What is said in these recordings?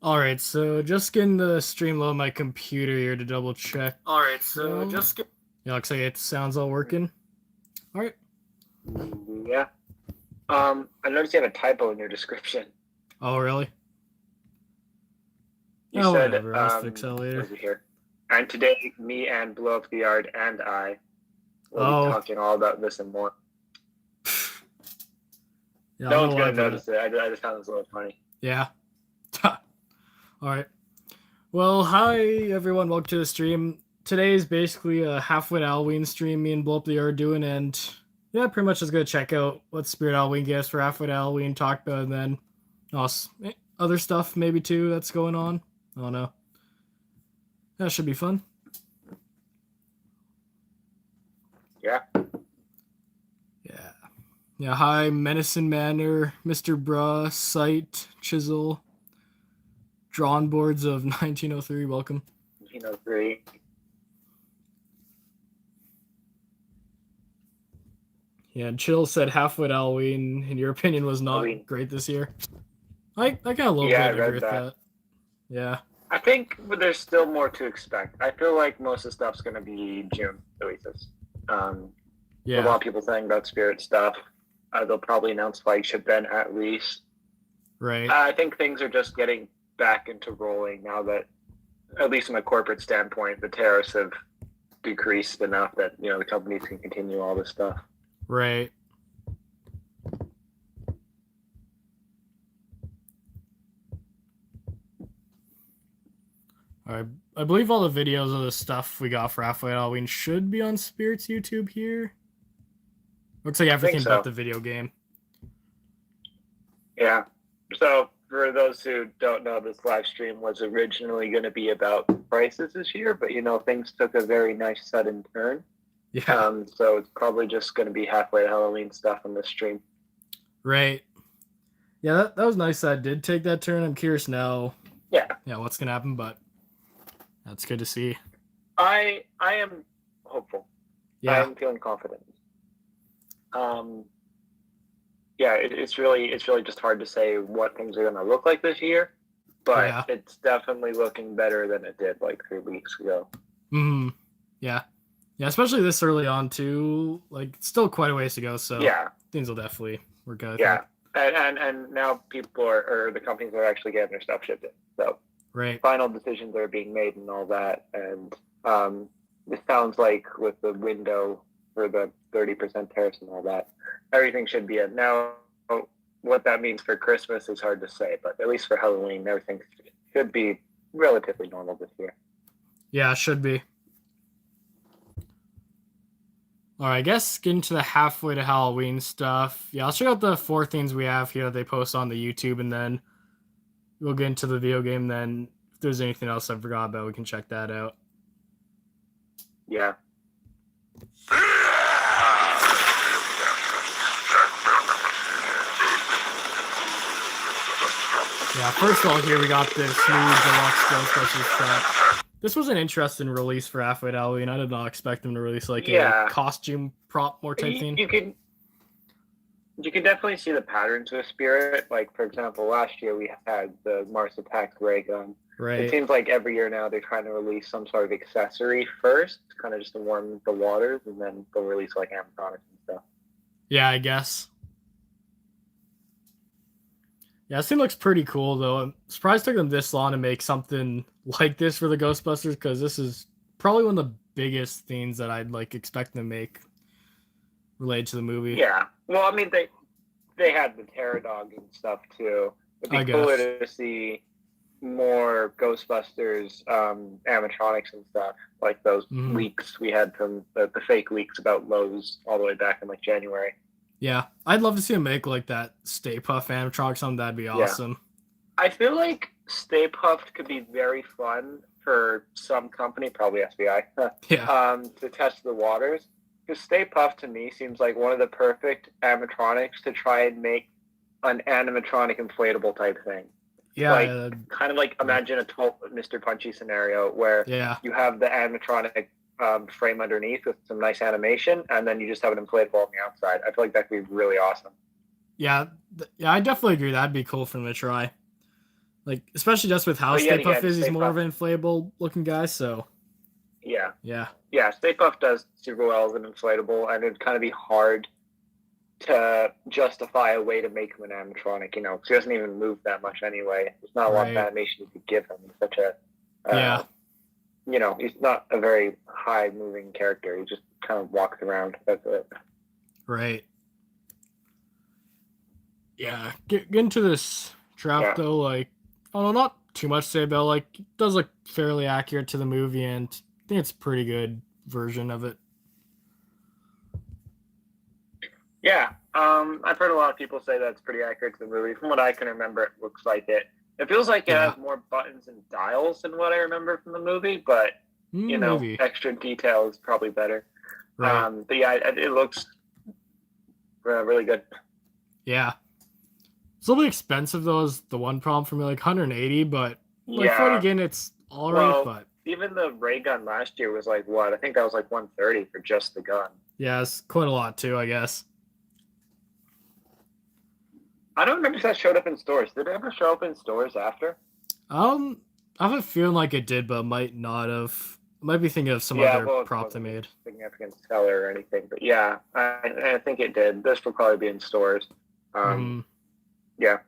Alright, so just getting the stream load on my computer here to double check. Alright, so just get... Yeah, looks like it sounds all working. Alright. Yeah. I noticed you had a typo in your description. Oh, really? You Oh, said, whatever. I'll fix that what later. is it here? And today, me and Blow Up the Yard and I will be talking all about this and more. Yeah, no one's going to notice it. I just found this a little funny. Yeah. Alright. Well, hi everyone. Welcome to the stream. Today is basically a halfway Halloween stream me and Blow Up the Yard doing, and yeah, pretty much just gonna check out what Spirit Halloween gets for halfway Halloween, talk about, and then other stuff maybe too that's going on. I don't know. That should be fun. Yeah. Yeah, hi, Menacing Manor, Mr. Bruh, Sight, Chisel, Drawn Boards of 1903, welcome. 1903. Yeah, and Chill said Halfway Halloween, in your opinion, was not great this year. I kind of a little bit agree with that. Yeah. I think there's still more to expect. I feel like most of the stuff's going to be June releases. Yeah. A lot of people saying about Spirit stuff. They'll probably announce Flagship then at least. Right. I think things are just getting back into rolling now that, at least from a corporate standpoint, the tariffs have decreased enough that, you know, the companies can continue all this stuff. Right. Alright, I believe all the videos of the stuff we got for Halfway Halloween should be on Spirit's YouTube here. Looks like everything but the video game. Yeah. So, for those who don't know, this live stream was originally going to be about prices this year, but, you know, things took a very nice sudden turn. Yeah. So it's probably just going to be halfway Halloween stuff on the stream. Right. Yeah, that was nice that did take that turn. I'm curious now. Yeah, what's going to happen, but that's good to see. I am hopeful. Yeah. I am feeling confident. Yeah, it's really just hard to say what things are going to look like this year, but it's definitely looking better than it did like 3 weeks ago. Yeah, especially this early on too. Like, it's still quite a ways to go, so yeah, things will definitely work out. Yeah, and now people or the companies are actually getting their stuff shipped in. So final decisions are being made and all that, and it sounds like with the window for the 30% tariffs and all that, everything should be in. Now, what that means for Christmas is hard to say, but at least for Halloween, everything should be relatively normal this year. Yeah, it should be. All right, I guess getting to the halfway to Halloween stuff. Yeah, I'll check out the 4 things we have here that they post on the YouTube, and then we'll get into the video game. Then if there's anything else I forgot about, we can check that out. Yeah. Yeah, first of all, here we got this new deluxe Ghostbusters set. This was an interesting release for Halfway to Halloween. I did not expect them to release like a costume prop more type thing. You can definitely see the patterns with Spirit. Like, for example, last year we had the Mars Attacks ray gun. Right. It seems like every year now they're trying to release some sort of accessory first, kind of just to warm the waters, and then they'll release like animatronics and stuff. Yeah, I guess. Yeah, this thing looks pretty cool, though. I'm surprised it took them this long to make something like this for the Ghostbusters, because this is probably one of the biggest things that I'd like expect them to make related to the movie. Yeah. Well, I mean, they had the Terror Dog and stuff, too. It'd be cooler to see more Ghostbusters animatronics and stuff, like those leaks we had from the fake leaks about Lowe's all the way back in like January. Yeah, I'd love to see him make like that Stay Puft animatronic, something that'd be awesome. Yeah. I feel like Stay Puft could be very fun for some company, probably SBI, to test the waters. Because Stay Puft to me seems like one of the perfect animatronics to try and make an animatronic inflatable type thing. Yeah, like kind of like imagine a Mr. Punchy scenario where you have the animatronic frame underneath with some nice animation, and then you just have an inflatable on the outside. I feel like that could be really awesome. Yeah, I definitely agree. That'd be cool for them to try. Like, especially just with how Stay Puft is, he's more of an inflatable looking guy, so. Yeah. Yeah. Yeah, Stay Puft does super well as an inflatable, and it'd kind of be hard to justify a way to make him an animatronic, you know, because he doesn't even move that much anyway. There's not a lot of animation you could give him. He's such a, you know, he's not a very high moving character. He just kind of walks around. That's it. Right. Yeah. Get into this draft though, like, I don't know, not too much to say about, like, it does look fairly accurate to the movie, and I think it's a pretty good version of it. Yeah, I've heard a lot of people say that's pretty accurate to the movie. From what I can remember, it looks like it. It feels like it has more buttons and dials than what I remember from the movie, but you know, extra detail is probably better. Right. But yeah, it looks really good. Yeah. It's a little bit expensive though, is the one problem for me, like 180, but like for it again, it's all right. But even the ray gun last year was like what? I think that was like 130 for just the gun. Yeah, it's quite a lot too, I guess. I don't remember if that showed up in stores. Did it ever show up in stores after? I have a feeling like it did, but might not have. I might be thinking of some other prop they made. Significant seller or anything, but yeah, I think it did. This will probably be in stores. Yeah.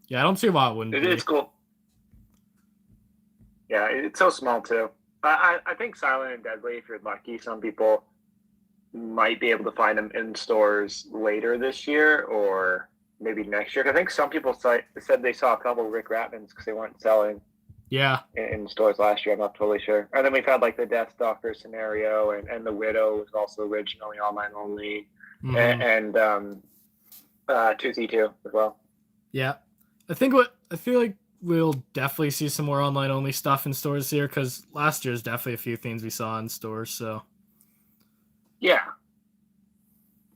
Yeah, I don't see why it wouldn't. It's cool. Yeah, it's so small too. I think Silent and Deadly, if you're lucky, some people might be able to find them in stores later this year or maybe next year. I think some people said they saw a couple of Rick Ratmans because they weren't selling. Yeah. In stores last year. I'm not totally sure. And then we've had like the Death Stalker scenario, and the Widow was also originally online only, and 2C2 as well. Yeah, I feel like we'll definitely see some more online only stuff in stores here, because last year's definitely a few things we saw in stores. So yeah,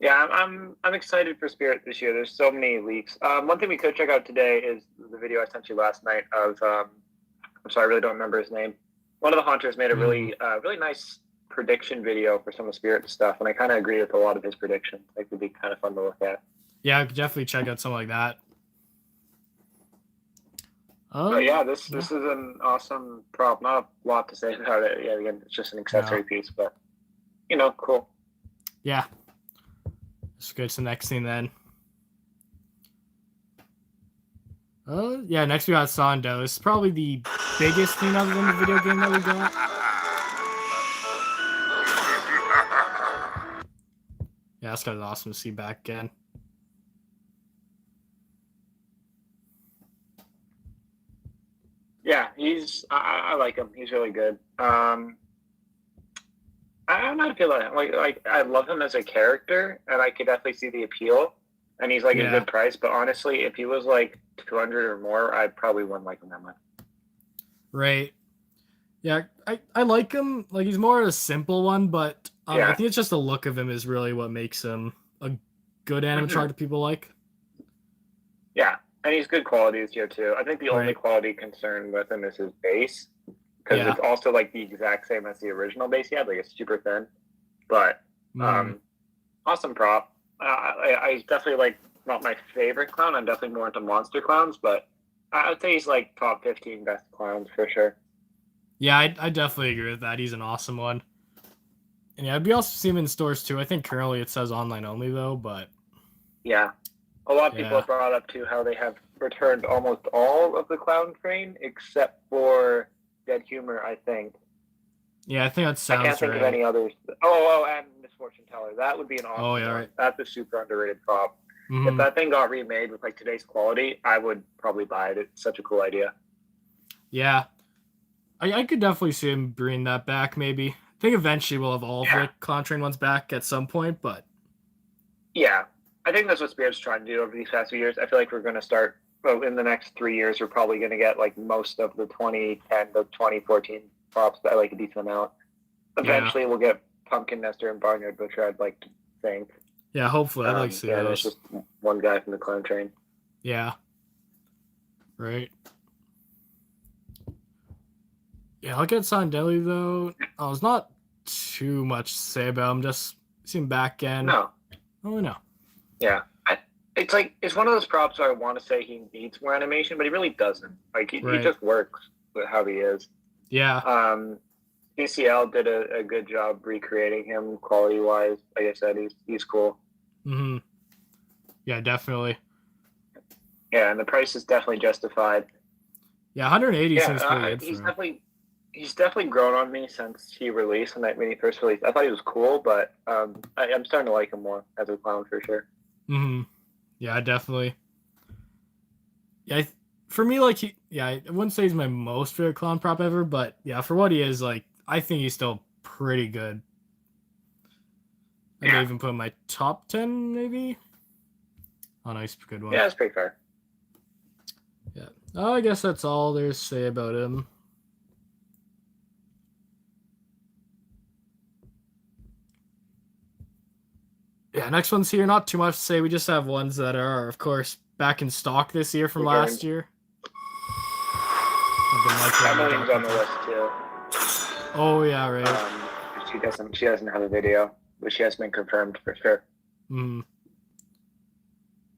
I'm excited for Spirit this year. There's so many leaks. One thing we could check out today is the video I sent you last night of I'm sorry, I really don't remember his name. One of the hunters made a really nice prediction video for some of Spirit stuff, and I kind of agree with a lot of his predictions. It would be kind of fun to look at. Yeah, I could definitely check out something like that. But yeah, this is an awesome prop. Not a lot to say about it. Yeah, again, it's just an accessory piece, but you know, cool. Yeah. Let's go to the next thing then. Yeah, next we got Sando. It's probably the biggest thing other than the video game that we got. Yeah, that's kind of awesome to see back again. Yeah, I like him. He's really good. I don't know how to feel about him. Like I love him as a character, and I could definitely see the appeal. And he's like a good price, but honestly, if he was like 200 or more, I probably wouldn't like him that much. Right. Yeah, I like him. Like, he's more of a simple one, but I think it's just the look of him is really what makes him a good animatronic that people like. Yeah, and he's good qualities here too. I think the only quality concern with him is his base, because it's also like the exact same as the original base he had. Like, it's super thin, but awesome prop. I definitely like, not my favorite clown. I'm definitely more into monster clowns, but I would say he's like top 15 best clowns for sure. Yeah, I definitely agree with that. He's an awesome one. And yeah, I'd be also see him in stores too. I think currently it says online only though, but yeah, a lot of people have brought up too how they have returned almost all of the clown train except for Dead Humor, I think. Yeah, I think that sounds right. I can't think of any others. Oh, and Misfortune Teller. That would be an awesome one. Right. That's a super underrated prop. If that thing got remade with like today's quality, I would probably buy it. It's such a cool idea. Yeah. I could definitely see him bringing that back, maybe. I think eventually we'll evolve the clown train ones back at some point, but... Yeah. I think that's what Spirit's trying to do over these past few years. I feel like we're going to start... Well, in the next 3 years, we're probably going to get like most of the 2010 to 2014 props that I like a decent amount. Eventually, we'll get Pumpkin Nester and Barnyard Butcher, I'd like to think. Yeah, hopefully. I'd like to see those. It's just one guy from the clown train. Yeah. Right. Yeah, I'll get Deli though. There's not too much to say about him. Just seem back end. No. Oh, no. Yeah. it's one of those props where I want to say he needs more animation, but he really doesn't. Like he just works with how he is. Yeah. PCL did a good job recreating him quality wise. Like I said, he's cool. Mm-hmm. Yeah, definitely. Yeah, and the price is definitely justified. Yeah, 180 seems pretty good for him. He's definitely grown on me since he released when he first released. I thought he was cool, but I'm starting to like him more as a clown for sure. Mm-hmm. Yeah, definitely. Yeah, for me, like I wouldn't say he's my most favorite clown prop ever, but yeah, for what he is, like I think he's still pretty good. I may even put him in my top 10, maybe. Oh, nice, good one. Yeah, that's pretty fair. Yeah. I guess that's all there's to say about him. Yeah, next one's here. Not too much to say. We just have ones that are, of course, back in stock this year from last year. Emily's on the list too. Oh yeah, right. She doesn't have a video, but she has been confirmed for sure. Mm.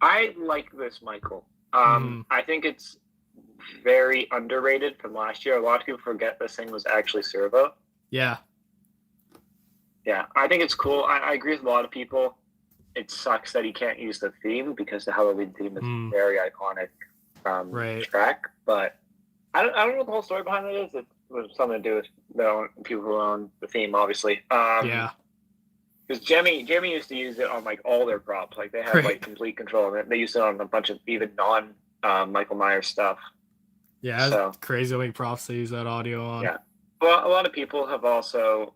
I like this Michael. I think it's very underrated from last year. A lot of people forget this thing was actually Servo. Yeah. Yeah, I think it's cool. I agree with a lot of people. It sucks that he can't use the theme because the Halloween theme is very iconic track. But I don't know what the whole story behind it is. It was something to do with people who own the theme, obviously. Yeah. Because Jimmy used to use it on like all their props. Like they had like complete control of it. They used it on a bunch of even non Michael Myers stuff. Yeah, so crazy how many props they use that audio on. Yeah. Well, a lot of people have also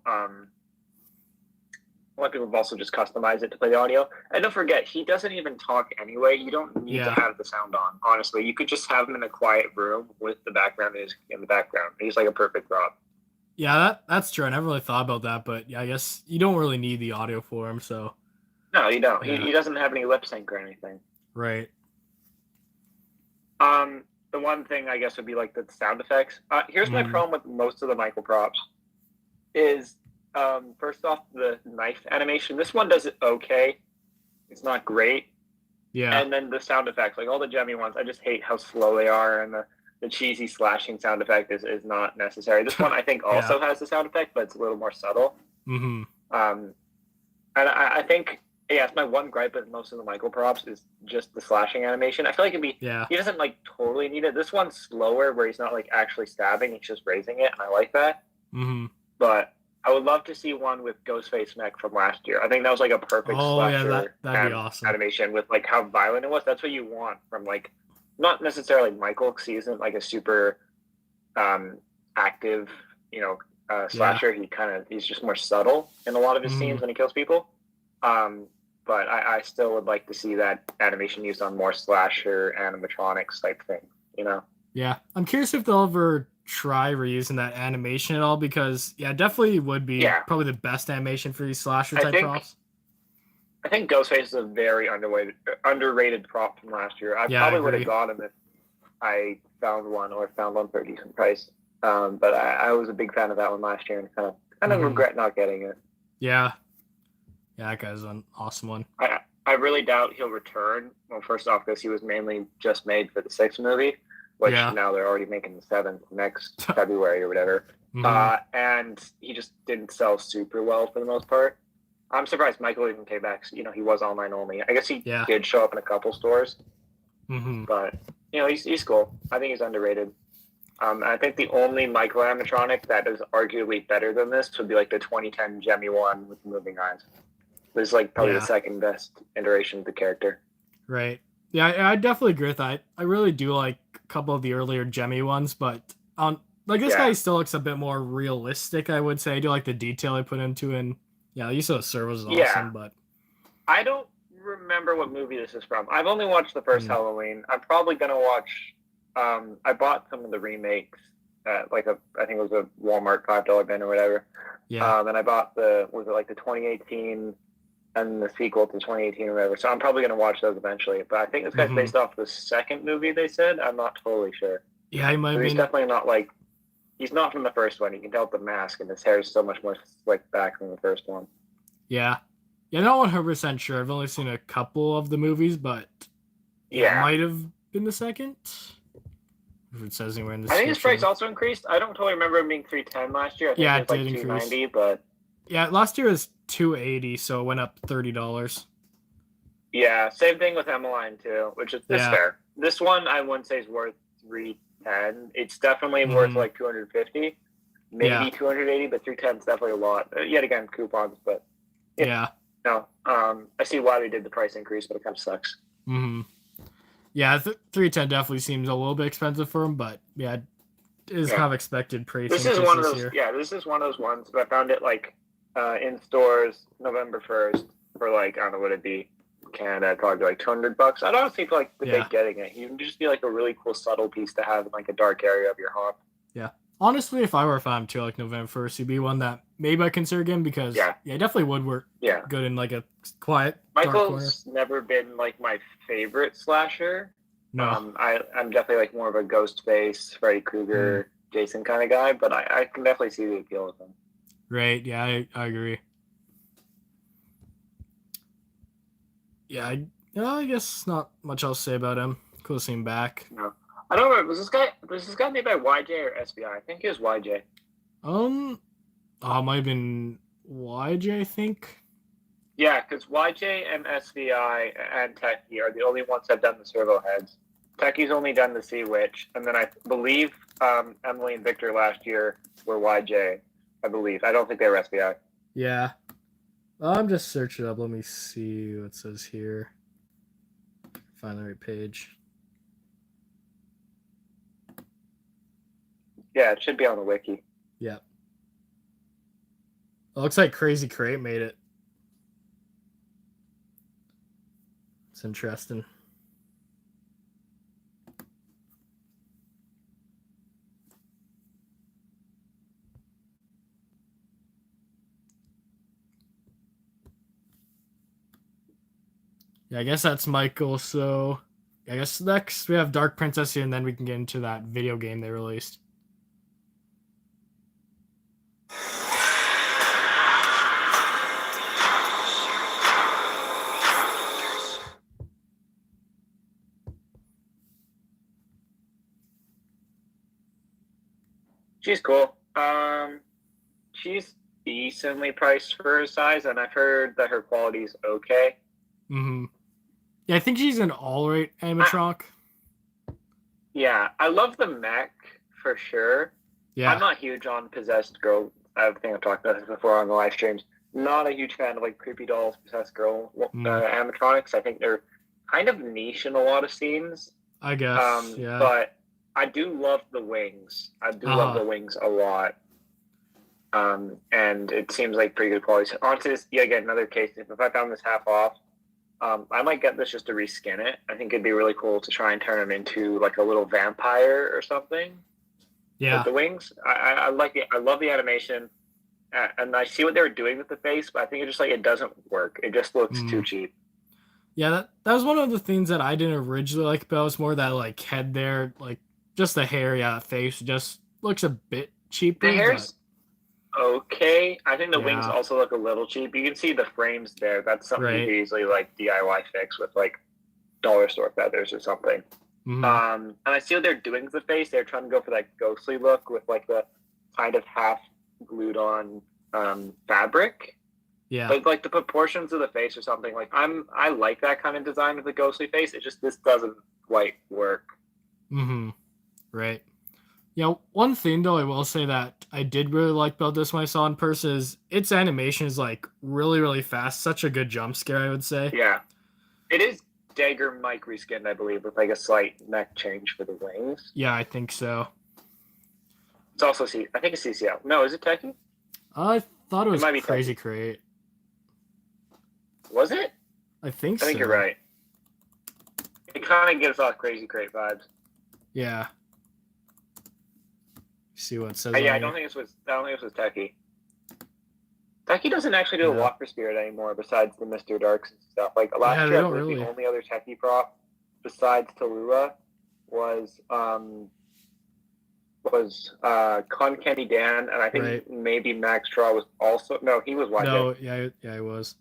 just customized it to play the audio. And don't forget, he doesn't even talk anyway. You don't need to have the sound on. Honestly, you could just have him in a quiet room with the background music in the background. He's like a perfect prop. Yeah, that's true. I never really thought about that, but yeah, I guess you don't really need the audio for him. So no, you don't. Yeah. He doesn't have any lip sync or anything. Right. The one thing I guess would be like the sound effects. Here's my problem with most of the Michael props is first off the knife animation. This one does it okay. It's not great. Yeah. And then the sound effects, like all the Jemmy ones, I just hate how slow they are, and the cheesy slashing sound effect is not necessary. This one I think also has the sound effect, but it's a little more subtle. Mm-hmm. And I think it's my one gripe with most of the Michael props is just the slashing animation. I feel like he doesn't like totally need it. This one's slower where he's not like actually stabbing, he's just raising it, and I like that. Mm-hmm. But I would love to see one with Ghostface Mech from last year. I think that was like a perfect slasher that'd be awesome. Animation with like how violent it was. That's what you want from like not necessarily Michael, because he isn't like a super active, slasher. He's just more subtle in a lot of his scenes when he kills people. But I still would like to see that animation used on more slasher animatronics type thing, Yeah. I'm curious if they'll ever try reusing that animation at all, because it definitely would be probably the best animation for these slasher type props. I think Ghostface is a very underrated prop from last year. I probably would have got him if I found one for a decent price. But I was a big fan of that one last year and kind of regret not getting it. Yeah. Yeah, that guy's an awesome one. I really doubt he'll return. Well, first off, because he was mainly just made for the 6th movie, which now they're already making the 7th next February or whatever. And he just didn't sell super well for the most part. I'm surprised Michael even came back. He was online only. I guess he did show up in a couple stores. But, he's cool. I think he's underrated. I think the only Michael animatronic that is arguably better than this would be like the 2010 Jemmy one with the moving eyes. This is like probably the second best iteration of the character. Right. Yeah, I definitely agree with that. I really do like a couple of the earlier Jemmy ones, but this guy still looks a bit more realistic, I would say. I do like the detail I put into it. And the use of the servos is awesome, but I don't remember what movie this is from. I've only watched the first Halloween. I'm probably gonna watch I bought some of the remakes at I think it was a Walmart $5 bin or whatever. Yeah. And I bought the 2018 and the sequel to 2018 or whatever. So I'm probably going to watch those eventually. But I think this guy's based off the second movie they said. I'm not totally sure. Yeah, he might be. He's definitely not he's not from the first one. You can tell with the mask, and his hair is so much more slicked back than the first one. Yeah. Yeah, not 100% sure. I've only seen a couple of the movies, but Yeah, it might have been the second. If it says anywhere in the I think his price also increased. I don't totally remember him being $310 last year. I think it was like $290, but yeah, last year was $280, so it went up $30. Yeah, same thing with Emmeline too, which is fair. This one I wouldn't say is worth $310. It's definitely worth like $250, maybe $280, but $310 is definitely a lot. Yet again, coupons, but no. I see why they did the price increase, but it kind of sucks. Yeah, $310 definitely seems a little bit expensive for him, but yeah, it is kind of expected price. This is one of those. Yeah, this is one of those ones. But I found it like in stores November 1st for like, I don't know what it'd be. Canada, probably like $200. I'd honestly feel like they're getting it. You can just be like a really cool subtle piece to have in like a dark area of your home. Yeah, honestly, if I were a fan too, like November 1st, it'd be one that maybe I consider again because it definitely would work. Good in like a quiet. Michael's never been like my favorite slasher. No, I'm definitely like more of a Ghostface, Freddy Krueger, Jason kind of guy, but I can definitely see the appeal of him. Right? Yeah, I agree. Yeah, I guess not much else to say about him. Cool to see him back. No, I don't remember. Was this guy made by YJ or SBI? I think it was YJ. It might have been YJ, I think. Yeah, because YJ and SVI and Techie are the only ones that have done the servo heads. Techie's only done the Sea Witch, and then I believe Emily and Victor last year were YJ. I believe. I don't think they were SVI. Yeah. I'm just searching it up. Let me see what it says here. Find the right page. Yeah, it should be on the wiki. Yeah. It looks like Crazy Crate made it. It's interesting. Yeah, I guess that's Michael. So I guess next we have Dark Princess here, and then we can get into that video game they released. She's cool. She's decently priced for her size, and I've heard that her quality's okay. Yeah, I think she's an all-right animatronic. Yeah, I love the mech for sure. Yeah, I'm not huge on possessed girl. I think I've talked about this before on the live streams. Not a huge fan of like creepy dolls, possessed girl animatronics. I think they're kind of niche in a lot of scenes. I guess. Yeah. But I do love the wings. I do love the wings a lot. And it seems like pretty good quality. So honestly, again, another case. If I found this half off, I might get this just to reskin it. I think it'd be really cool to try and turn him into like a little vampire or something. Yeah. With the wings. I like it. I love the animation. And I see what they were doing with the face, but I think it doesn't work. It just looks too cheap. Yeah, that was one of the things that I didn't originally like about it. Was more that like head there, like just the hair, that face just looks a bit cheap. The hair's okay. I think the wings also look a little cheap. You can see the frames there. That's something you could easily like DIY fix with like dollar store feathers or something. And I see what they're doing with the face. They're trying to go for that ghostly look with like the kind of half glued on fabric. Yeah. But like the proportions of the face or something, like I like that kind of design with the ghostly face. It just this doesn't quite work. Right. Yeah, one thing though I will say that I did really like about this when I saw in person is its animation is like really, really fast. Such a good jump scare, I would say. Yeah. It is Dagger Mike reskinned, I believe, with like a slight neck change for the wings. Yeah, I think so. It's also I think it's CCL. No, is it Techie? I thought it was Crazy Crate. Was it? I think so. I think you're right. It kind of gives off Crazy Crate vibes. Yeah. See what it says. I don't think this was Techie. Techie doesn't actually do a lot for Spirit anymore, besides the Mr. Darks and stuff. Like last year, the only other Techie prop besides Tallulah was Con Kenny Dan, and I think maybe Max Straw was also. No, he was YJ. No, he was.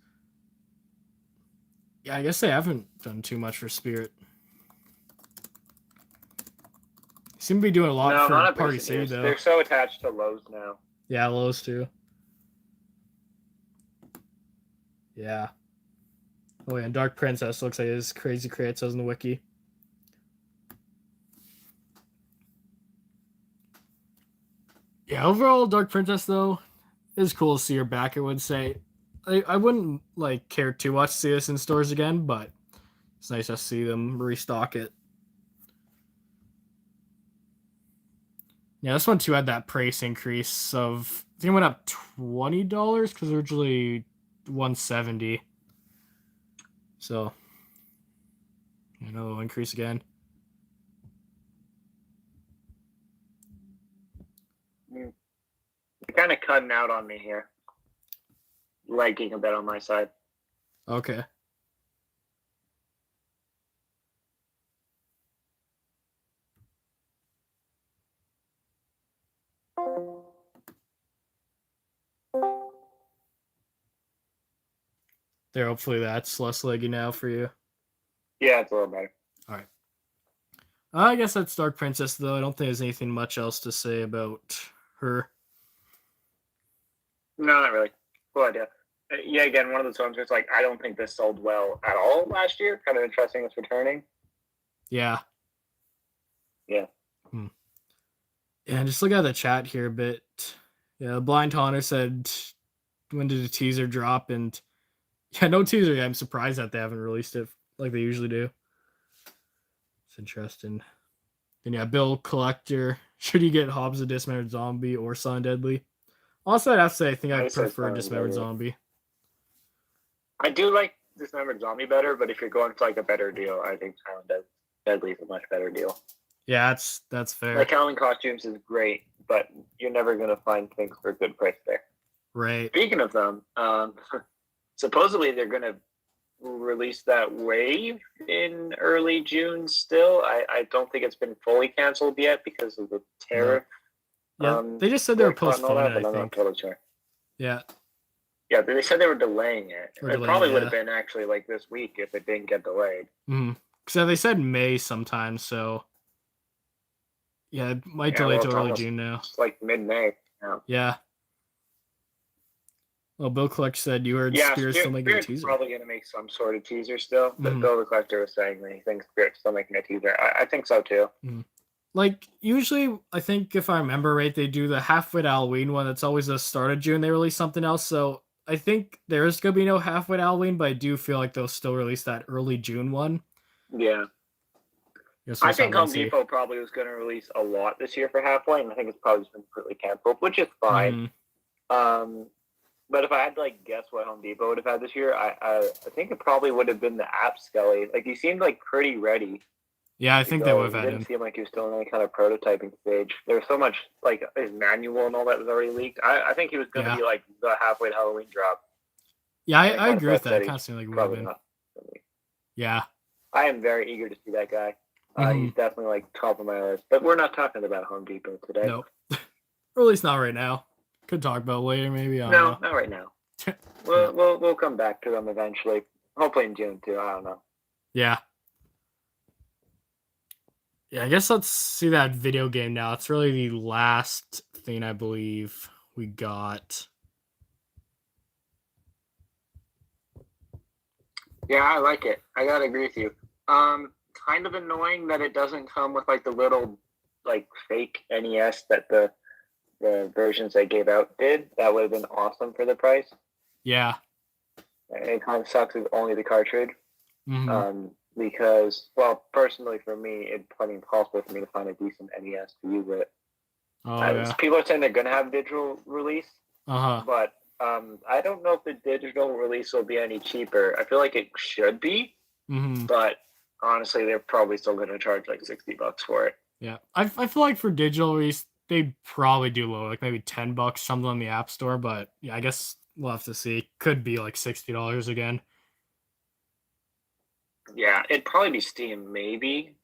Yeah, I guess they haven't done too much for Spirit. Seem to be doing a lot No, for not Party City years. though. They're so attached to Lowe's now. Yeah, Lowe's too. Yeah. Oh yeah, and Dark Princess looks like his crazy crate says in the wiki. Yeah, overall, Dark Princess though is cool to see her back. I would say, I wouldn't like care too much to see this in stores again, but it's nice to see them restock it. Yeah, this one too had that price increase of I think it went up $20 because originally $170. So, it'll increase again. You're kind of cutting out on me here. Lagging a bit on my side. Okay. There, hopefully that's less leggy now for you. Yeah, it's a little better. All right. I guess that's Dark Princess, though. I don't think there's anything much else to say about her. No, not really. Cool idea. Yeah, again, one of those ones where it's like, I don't think this sold well at all last year. Kind of interesting it's returning. Yeah. Yeah. Yeah, just look at the chat here a bit. Yeah, Blind Haunter said, when did the teaser drop? And yeah, no teaser yet. I'm surprised that they haven't released it like they usually do. It's interesting. Then yeah, Bill Collector. Should you get Hobbs the Dismembered Zombie or Silent Deadly? Also, I'd have to say I think I prefer Dismembered Zombie. I do like Dismembered Zombie better, but if you're going for like a better deal, I think Silent Deadly is a much better deal. Yeah, that's fair. Like Halloween costumes is great, but you're never gonna find things for a good price there. Right. Speaking of them, supposedly they're gonna release that wave in early June still. I don't think it's been fully canceled yet because of the tariff. Yeah, they just said they were postponing it, I think. I'm not totally sure. Yeah. Yeah, they said they were delaying it. It probably would have been actually like this week if it didn't get delayed. So they said May sometime, so yeah, it might delay till early June now. It's like mid-May now. Yeah. Well, Bill Collector said you heard Spirit's still making a teaser. Probably going to make some sort of teaser still. But Bill the Collector was saying that he thinks Spirit's still making a teaser. I think so too. Like, usually, I think if I remember right, they do the Half-Wit Halloween one. That's always the start of June. They release something else. So I think there is going to be no Half-Wit Halloween, but I do feel like they'll still release that early June one. Yeah. I think Home Depot probably was going to release a lot this year for Halfway, and I think it's probably just been completely canceled, which is fine. But if I had to like guess what Home Depot would have had this year, I think it probably would have been the App Skelly. Like he seemed like pretty ready. Yeah, I think they would have had him. It didn't seem like he was still in any kind of prototyping stage. There was so much like his manual and all that was already leaked. I think he was going to be like the Halfway Halloween drop. Yeah, I agree with that. It kind of seemed like it would have been. Yeah. I am very eager to see that guy. He's definitely like top of my list. But we're not talking about Home Depot today. Nope. Or at least not right now. Could talk about it later, maybe. No, not right now. We'll come back to them eventually. Hopefully in June too. I don't know. Yeah. Yeah, I guess let's see that video game now. It's really the last thing I believe we got. Yeah, I like it. I gotta agree with you. Kind of annoying that it doesn't come with like the little like fake NES that the versions they gave out did. That would have been awesome for the price. Yeah. It kind of sucks it's only the cartridge. Because, well, personally for me, it's probably impossible for me to find a decent NES to use it. People are saying they're going to have digital release, but I don't know if the digital release will be any cheaper. I feel like it should be, but honestly, they're probably still going to charge like $60 for it. Yeah, I feel like for digital release, they probably do low, like maybe $10, something on the App Store. But yeah, I guess we'll have to see. Could be like $60 again. Yeah, it'd probably be Steam, maybe.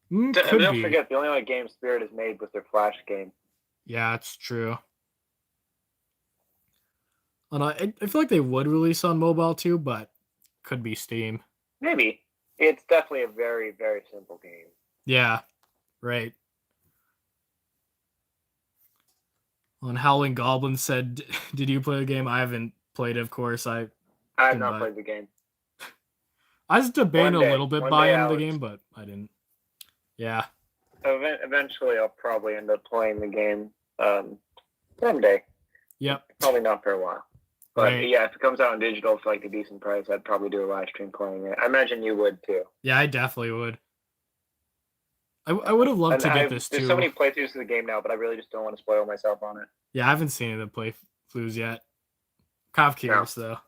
Don't forget, the only other game Spirit has made was their Flash game. Yeah, it's true. And I feel like they would release on mobile too, but could be Steam. Maybe. It's definitely a very, very simple game. Yeah, right. On Howling Goblin said, "Did you play the game?" I haven't played it, of course. I have not played the game. I was debating a little bit buying the game, but I didn't. Yeah. Eventually, I'll probably end up playing the game someday. Yep. Probably not for a while. But yeah, if it comes out on digital for like a decent price, I'd probably do a live stream playing it. I imagine you would too. Yeah, I definitely would. I would have loved to get this too. There's so many playthroughs of the game now, but I really just don't want to spoil myself on it. Yeah, I haven't seen the playthroughs yet. Kind of curious though.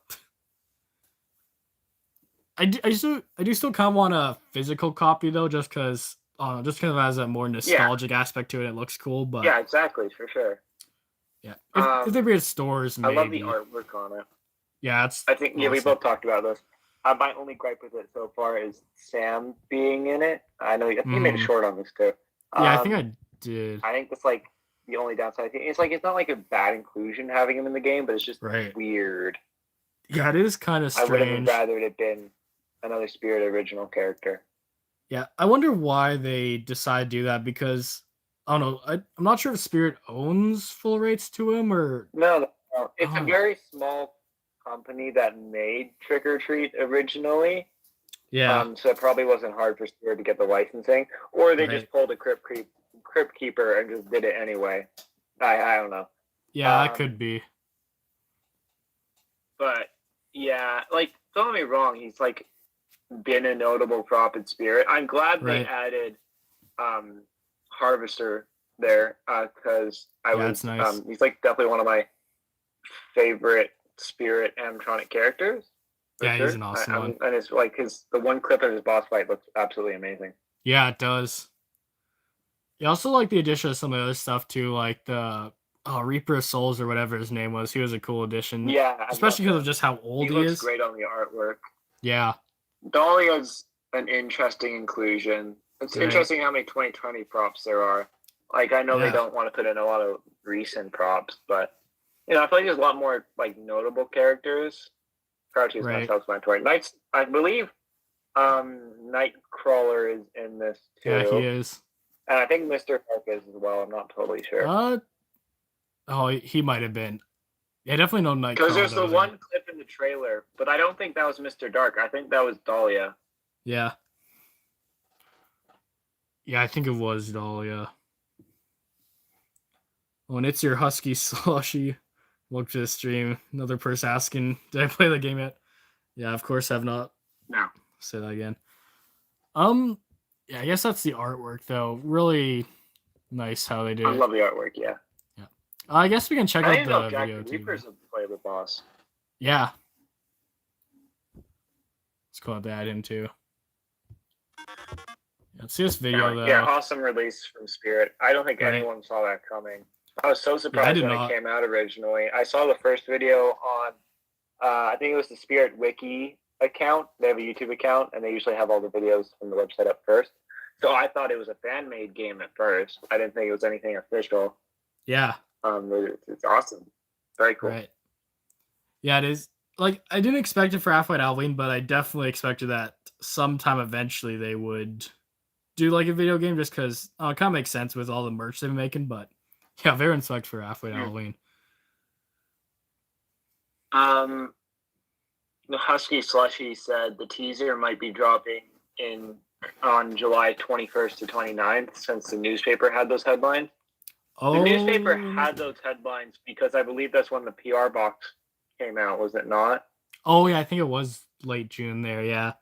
I do still kind of want a physical copy though, just because it has a more nostalgic aspect to it. It looks cool, but yeah, exactly, for sure. Yeah, if they be at stores, maybe. I love the artwork on it. Yeah, I think we both talked about this. My only gripe with it so far is Sam being in it. I know you made a short on this too. Yeah, I think I did. I think that's like the only downside. It's like it's not like a bad inclusion having him in the game, but it's just weird. Yeah, it is kind of strange. I would have rather it had been another Spirit original character. Yeah, I wonder why they decide to do that, because I don't know. I'm not sure if Spirit owns full rights to him or no. It's a very small company that made Trick or Treat originally. Yeah. So it probably wasn't hard for Spirit to get the licensing, or they just pulled a Crypt Keeper and just did it anyway. I don't know. Yeah, that could be. But yeah, like, don't get me wrong, he's like been a notable prop in Spirit. I'm glad they added Harvester there, because that's nice. He's like definitely one of my favorite Spirit animatronic characters. Yeah, he's an awesome one. And it's like the one clip of his boss fight looks absolutely amazing. Yeah, it does. You also like the addition of some of the other stuff too, like the Reaper of Souls or whatever his name was. He was a cool addition. Yeah, especially because of just how old he is. He looks great on the artwork. Yeah. Dahlia's an interesting inclusion. It's interesting how many 2020 props there are. Like, I know they don't want to put in a lot of recent props, but I feel like there's a lot more like notable characters. Crouchy's my self-explanatory. I believe Nightcrawler is in this too. Yeah, he is. And I think Mr. Dark is as well. I'm not totally sure. He might have been. Yeah, definitely no Nightcrawler. Because there's the one clip in the trailer, but I don't think that was Mr. Dark. I think that was Dahlia. Yeah. Yeah, I think it was Dahlia. Oh, and it's your Husky Slushy. Welcome to the stream. Another person asking, did I play the game yet? Yeah, of course I've not. No. Say that again. Yeah, I guess that's the artwork though. Really nice how they did it. I love the artwork, yeah. Yeah. I guess we can check out the video too. Reaper's a playable boss. Yeah. Let's call it that in too. Let's see this video though. Yeah, awesome release from Spirit. I don't think anyone saw that coming. I was so surprised when it came out originally. I saw the first video on, I think it was the Spirit Wiki account. They have a YouTube account, and they usually have all the videos from the website up first. So I thought it was a fan-made game at first. I didn't think it was anything official. Yeah. It's awesome. Very cool. Right. Yeah, it is. Like, I didn't expect it for Halfway to Halloween, but I definitely expected that sometime eventually they would do like a video game, just because it kind of makes sense with all the merch they've been making, but yeah, very psyched for Halfway to Halloween. The Husky Slushy said the teaser might be dropping on July 21st to 29th, since the newspaper had those headlines. The newspaper had those headlines because I believe that's when the PR box came out, was it not? Oh yeah, I think it was late June there, yeah.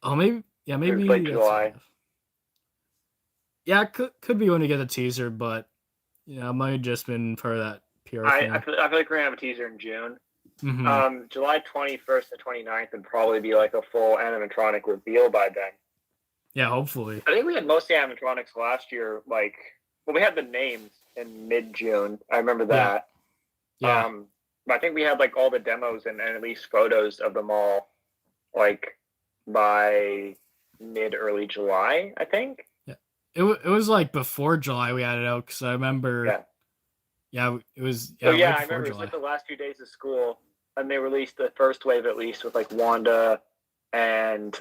Oh, maybe late July. Yeah, could be when we get the teaser, but it might have just been part of that PR thing. I feel like we're gonna have a teaser in June. Mm-hmm. July 21st to 29th would probably be like a full animatronic reveal by then. Yeah, hopefully. I think we had most animatronics last year. We had the names in mid-June. I remember that. Yeah. But I think we had like all the demos and at least photos of them all, like by mid-early July, I think. Yeah, it was like before July we had it out, because I remember. Yeah. Yeah, it was. Yeah, I remember it was like the last few days of school, and they released the first wave at least with like Wanda and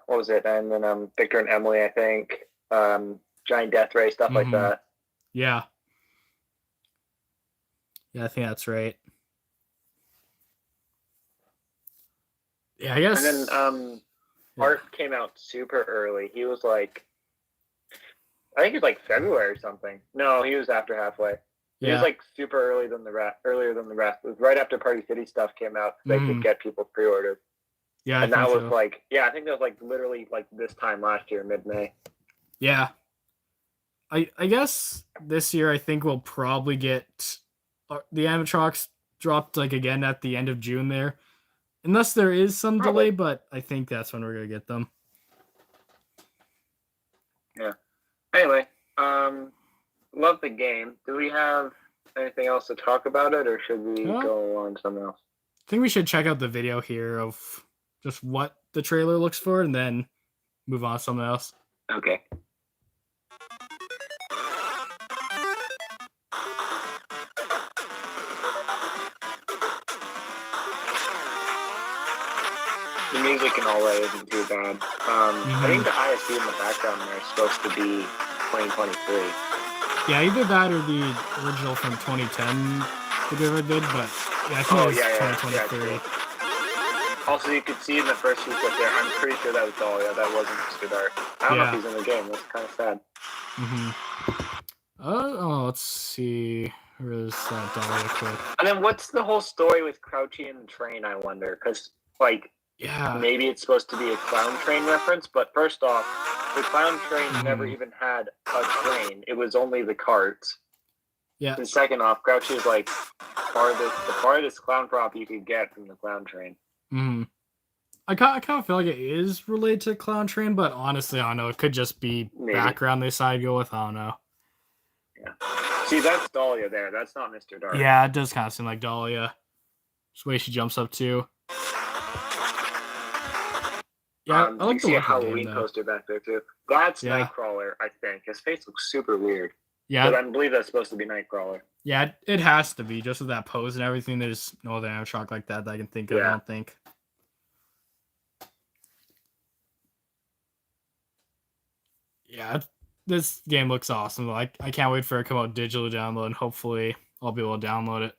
what was it? And then Victor and Emily, I think, Giant Death Ray, stuff like that. Yeah. Yeah, I think that's right. Yeah, I guess. And then Art came out super early. He was like, I think it was like February or something. No, he was after halfway. He was like super earlier than the rest. It was right after Party City stuff came out, so they could get people pre-ordered. Yeah, and that was like, I think that was like literally like this time last year, mid-May. Yeah. I guess this year I think we'll probably get the animatronics dropped like again at the end of June there, unless there is some delay. But I think that's when we're gonna get them. Yeah. Anyway, love the game. Do we have anything else to talk about it, or should we go on to something else? I think we should check out the video here of just what the trailer looks for, and then move on to something else. Okay. The music and all that isn't too bad. I think the ISD in the background there is supposed to be 2023. Yeah, either that or the original from 2010 the River did, but yeah, I think it's 2023. Yeah, also, you could see in the first few clips there, I'm pretty sure that was Dahlia. That wasn't Mr. Dark. I don't know if he's in the game. That's kind of sad. Let's see. Where is that Dahlia clip? And then what's the whole story with Crouchy and the train, I wonder? Because, like, maybe it's supposed to be a clown train reference, but first off, the clown train never even had a train. It was only the carts. Yeah. And second off, Grouchy is like the farthest clown prop you could get from the clown train. I kind of feel like it is related to clown train, but honestly, I don't know. It could just be background they decided to go with. I don't know. Yeah. See, that's Dahlia there. That's not Mr. Dark. Yeah, it does kind of seem like Dahlia. Just the way she jumps up too. Yeah, I like you see a Halloween poster back there too. That's Nightcrawler, I think. His face looks super weird. Yeah, but I believe that's supposed to be Nightcrawler. Yeah, it has to be just with that pose and everything. There's no other animatronic like that I can think of. I don't think. Yeah, this game looks awesome. Like I can't wait for it to come out digital download, and hopefully I'll be able to download it.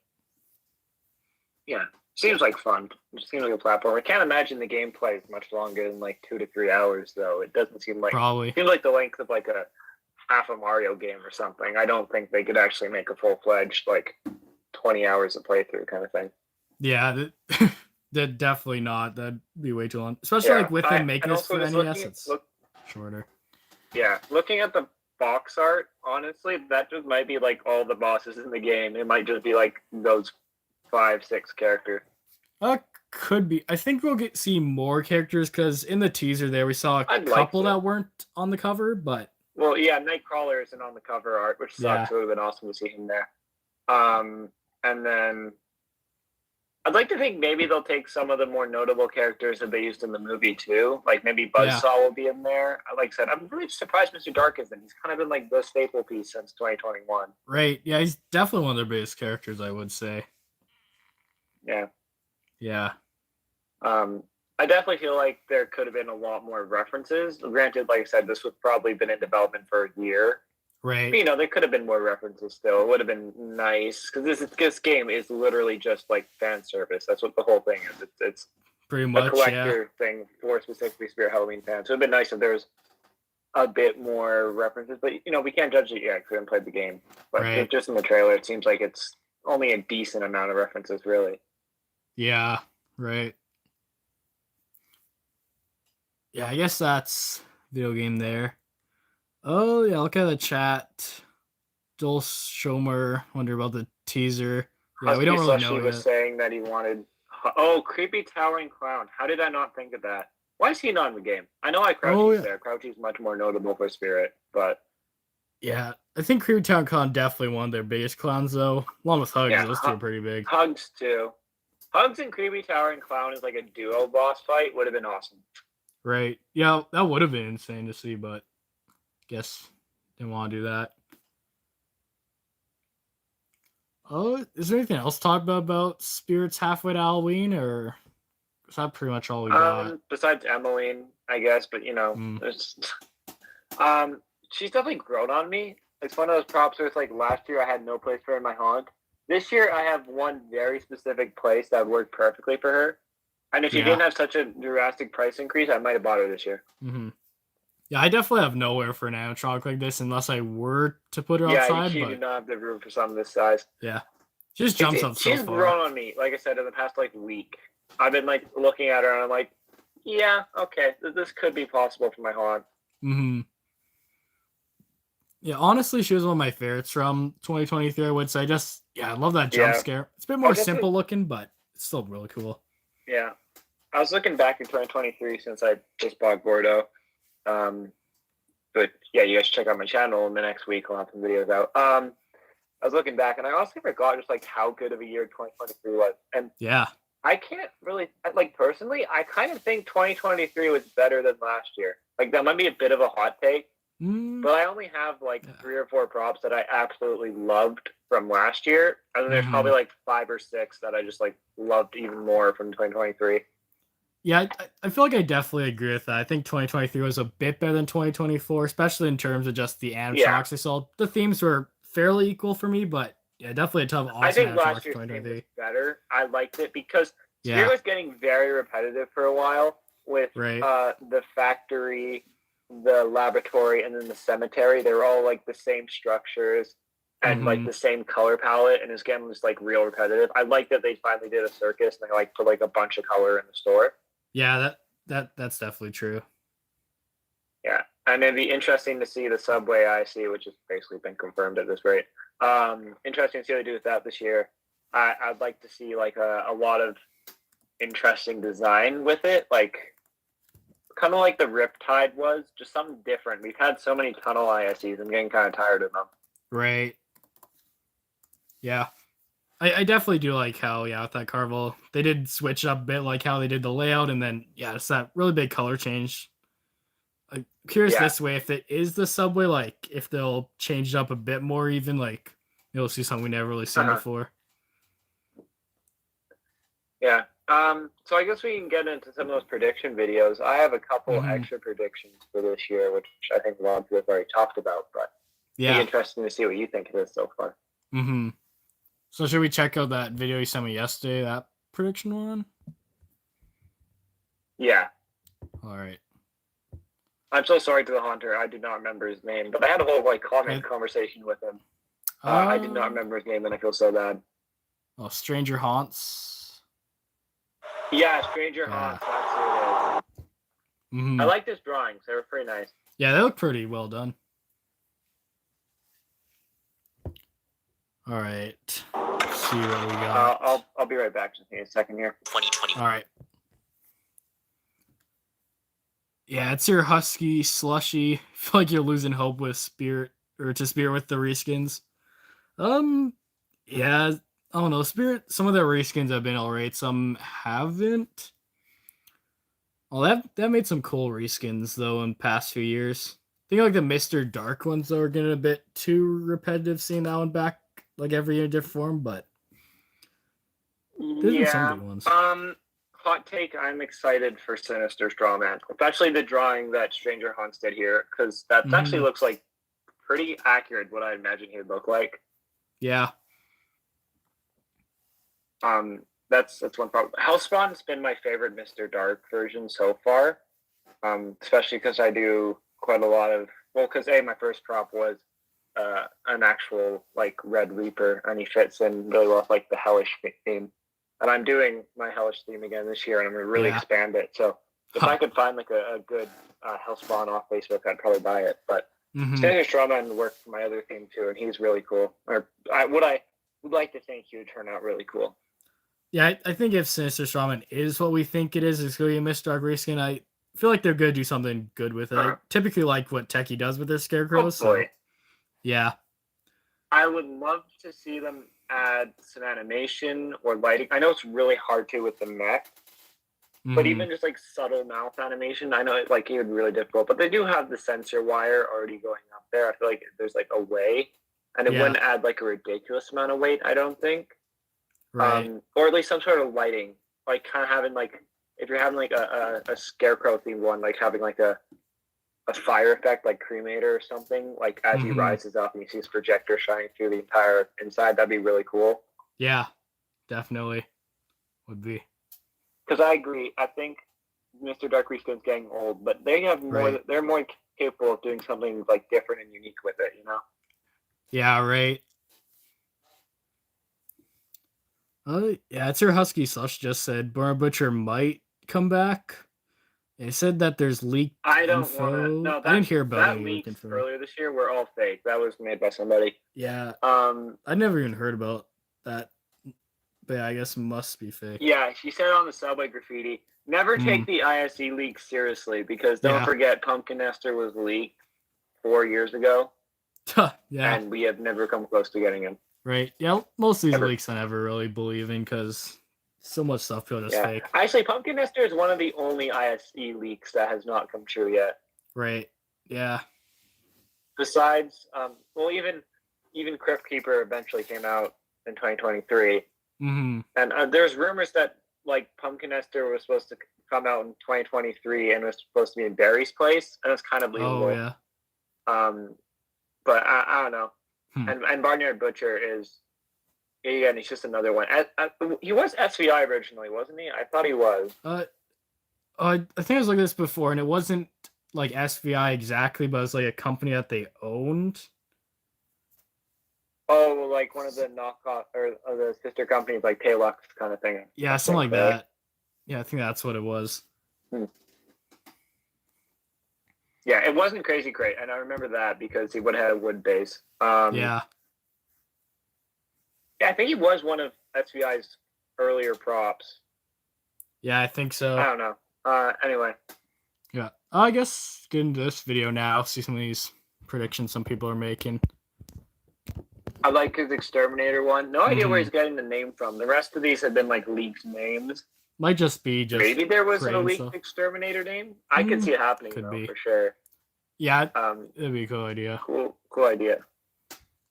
Yeah, seems like fun. It seems like a platform. I can't imagine the gameplay is much longer than like 2 to 3 hours, though. It doesn't seem like probably. It seems like the length of like a half a Mario game or something. I don't think they could actually make a full-fledged like 20 hours of playthrough kind of thing. Yeah, that definitely not. That'd be way too long, especially like with them making this for NES. It's shorter. Yeah, looking at the box art, honestly, that just might be like all the bosses in the game. It might just be like those 5-6 characters. Could be. I think we'll see more characters because in the teaser there we saw a couple that weren't on the cover, but. Well, yeah, Nightcrawler isn't on the cover art, which sucks. It would have been awesome to see him there. And then I'd like to think maybe they'll take some of the more notable characters that they used in the movie too. Like maybe Buzzsaw will be in there. Like I said, I'm really surprised Mr. Dark isn't. He's kind of been like the staple piece since 2021. Right. Yeah, he's definitely one of their biggest characters, I would say. Yeah. Yeah. I definitely feel like there could have been a lot more references. Granted, like I said, this would probably been in development for a year. Right. But, there could have been more references still. It would have been nice because this game is literally just like fan service. That's what the whole thing is. It's pretty much a collector thing for specifically Spirit Halloween fans. So it'd been nice if there was a bit more references. But we can't judge it yet because we haven't played the game. But just in the trailer, it seems like it's only a decent amount of references, really. Yeah. Right. Yeah, I guess that's video game there. Oh, yeah, look at the chat. Joel Schomer, wonder about the teaser. Yeah, we don't really know yet. Was saying that he wanted... Oh, Creepy Towering Clown. How did I not think of that? Why is he not in the game? I know Crouchy's there. Crouchy's much more notable for Spirit, but... Yeah, I think Creepy Towering Clown definitely one of their biggest clowns, though. Along with Hugs, those two are pretty big. Hugs, too. Hugs and Creepy Towering Clown is like a duo boss fight. Would have been awesome. Right. Yeah, that would have been insane to see, but guess didn't want to do that. Oh, is there anything else to talk about Spirits Halfway to Halloween, or is that pretty much all we got? Besides Emmeline, I guess, but there's she's definitely grown on me. it's one of those props where it's like last year I had no place for her in my haunt. This year I have one very specific place that would work perfectly for her. And if she didn't have such a drastic price increase, I might have bought her this year. Mm-hmm. Yeah, I definitely have nowhere for an animatronic like this unless I were to put her outside. Yeah, she did not have the room for something this size. Yeah. She just jumps up so far. She's grown on me, like I said, in the past like week. I've been like looking at her and I'm like, yeah, okay, this could be possible for my haunt. Mm-hmm. Yeah, honestly, she was one of my favorites from 2023, I would say. I love that jump scare. It's a bit more simple looking, but it's still really cool. Yeah. I was looking back in 2023 since I just bought Gordo. But yeah, you guys check out my channel in the next week. I'll have some videos out. I was looking back and I honestly forgot just like how good of a year 2023 was. And yeah, I can't really, like personally, I kind of think 2023 was better than last year. Like that might be a bit of a hot take. But I only have like 3 or 4 props that I absolutely loved from last year. And then there's probably like 5 or 6 that I just like loved even more from 2023. Yeah, I feel like I definitely agree with that. I think 2023 was a bit better than 2024, especially in terms of just the animatronics I saw. The themes were fairly equal for me, but yeah, definitely a ton of awesome I think animatronics last year's for 2023. was better. I liked it because Spirit was getting very repetitive for a while with the factory, the laboratory, and then the cemetery. They were all like the same structures and like the same color palette, and it's getting just like real repetitive. I like that they finally did a circus and they like put like a bunch of color in the store. Yeah, that's definitely true. Yeah, and it'd be interesting to see the subway IC, which has basically been confirmed at this rate. Interesting to see what they do with that this year. I'd like to see like a lot of interesting design with it, like kind of like the Riptide was, just something different. We've had so many tunnel ISEs, I'm getting kind of tired of them. Right. Yeah. I definitely do like how, with that Carvel, they did switch up a bit, like how they did the layout, and then, it's that really big color change. I'm curious this way, if it is the subway, like, if they'll change it up a bit more, even, like, you'll see something we never really seen before. Yeah. So I guess we can get into some of those prediction videos. I have a couple extra predictions for this year, which I think a lot of people have already talked about, but it'd be interesting to see what you think of this so far. Mm-hmm. So should we check out that video you sent me yesterday, that prediction one? Yeah. All right. I'm so sorry to the Haunter. I did not remember his name, but I had a whole like comment conversation with him. I did not remember his name, and I feel so bad. Oh, Stranger Haunts. Yeah, Stranger Haunts. That's who it is. I like his drawings. They were pretty nice. Yeah, they look pretty well done. All right. Let's see what we got. I'll be right back. Just need a second here. 2020. All right. Yeah, it's your husky slushy. I feel like you're losing hope with Spirit with the reskins. Yeah, I don't know. Spirit, some of their reskins have been alright, some haven't. Well, that made some cool reskins though in the past few years. I think like the Mr. Dark ones though are getting a bit too repetitive seeing that one back like every year in different form, but there's been some good ones. Hot take, I'm excited for Sinister Strawman, especially the drawing that Stranger Haunts did here, because that actually looks like pretty accurate what I imagine he'd look like. Yeah. That's one problem. Hellspawn's been my favorite Mr. Dark version so far, especially because I do quite a lot of, because my first prop was an actual like Red Reaper, and he fits in really well with like the Hellish theme. And I'm doing my Hellish theme again this year, and I'm going to really expand it. So if I could find like a good Hellspawn off Facebook, I'd probably buy it. But Sinister Strawman worked for my other theme too, and he's really cool. I would like to think he would turn out really cool. Yeah, I think if Sinister Strawman is what we think it is, it's going to be a Mr. Dark reskin. I feel like they're going to do something good with it. I typically like what Techie does with their scarecrows. So, yeah. I would love to see them add some animation or lighting. I know it's really hard to with the mech, but even just like subtle mouth animation, I know it would be really difficult. But they do have the sensor wire already going up there. I feel like there's like a way, and it wouldn't add like a ridiculous amount of weight, I don't think. Right. Or at least some sort of lighting, like kind of having like, if you're having like a scarecrow themed one, like having like a a fire effect like Cremator or something, like as he rises up and you see his projector shining through the entire inside. That'd be really cool. Yeah, definitely would be. Because I agree. I think Mr. Dark Reskin's getting old, but they have more. Right. They're more capable of doing something like different and unique with it. Yeah. Right. Yeah, it's your Husky Slush just said Born Butcher might come back. They said that there's leaked info. I didn't hear about any leak info. Earlier this year were all fake. That was made by somebody. Yeah. I never even heard about that. But yeah, I guess it must be fake. Yeah, she said on the subway graffiti, never take the ISE leaks seriously because don't forget Pumpkin Nester was leaked 4 years ago. Yeah. And we have never come close to getting him. Right. Yeah, most of these leaks I never really believe in because so much stuff feels just fake. Actually, Pumpkin Nester is one of the only ISE leaks that has not come true yet. Right. Yeah. Besides, well, even Crypt Keeper eventually came out in 2023. Mm-hmm. And there's rumors that like Pumpkin Nester was supposed to come out in 2023 and was supposed to be in Barry's place, and it's kind of believable. Oh yeah. But I don't know. And Barnyard Butcher is, again, he's just another one. He was SVI originally, wasn't he? I thought he was. I think I was like this before, and it wasn't like SVI exactly, but it was like a company that they owned. Oh, like one of the knockoff or the sister companies, like Paylux kind of thing. Yeah, something like that. Yeah, I think that's what it was. Yeah, it wasn't Crazy Crate, and I remember that because he would have a wood base. Yeah, I think he was one of SVI's earlier props. Yeah, I think so. I don't know. Anyway. Yeah, I guess get into this video now. See some of these predictions some people are making. I like his Exterminator one. No idea where he's getting the name from. The rest of these have been like leaked names. Might just be maybe there was a leaked Exterminator name. I could see it happening though, for sure. Yeah, it'd be a cool idea. Cool idea.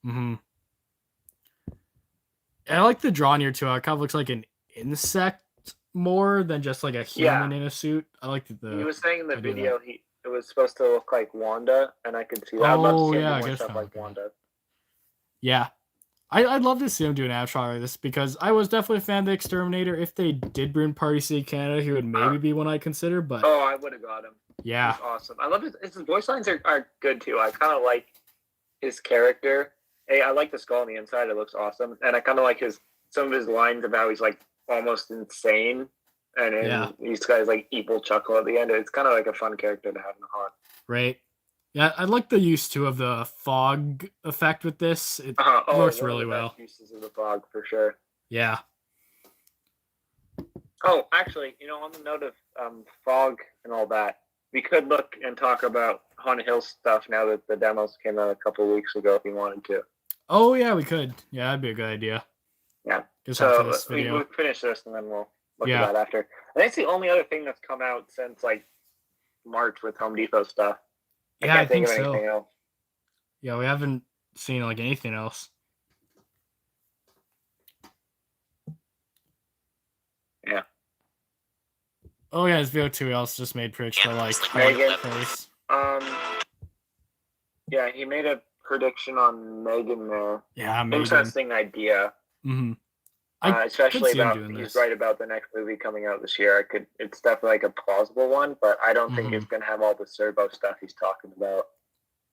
And I like the drawing here too. It kind of looks like an insect more than just like a human in a suit. I like the. He was saying in the video it was supposed to look like Wanda, and I could see that. I'd love to see more stuff like Wanda. Yeah. I'd love to see him do an animatronic like this because I was definitely a fan of the Exterminator. If they did bring Party City Canada, he would maybe be one I'd consider. But I would have got him. Yeah. He's awesome. I love his voice lines are good too. I kind of like his character. Hey, I like the skull on the inside. It looks awesome. And I kind of like some of his lines about he's like almost insane. And he's got his like evil chuckle at the end. It's kind of like a fun character to have in the haunt. Right. Yeah, I like the use too of the fog effect with this. It works really well. Uses of the fog for sure. Yeah. Oh, actually, on the note of fog and all that, we could look and talk about Haunted Hill stuff now that the demos came out a couple of weeks ago if you wanted to. Oh, yeah, we could. Yeah, that'd be a good idea. Yeah. So we'll finish this and then we'll look at that after. I think it's the only other thing that's come out since like March with Home Depot stuff. Yeah, I think so. Yeah, we haven't seen like anything else. Yeah. Oh yeah, his video too. Else just made prediction like Megan. Face. Yeah, he made a prediction on Megan there. Yeah, Megan. Interesting idea. Especially about he's right about the next movie coming out this year. It's definitely like a plausible one, but I don't think it's gonna have all the servo stuff he's talking about.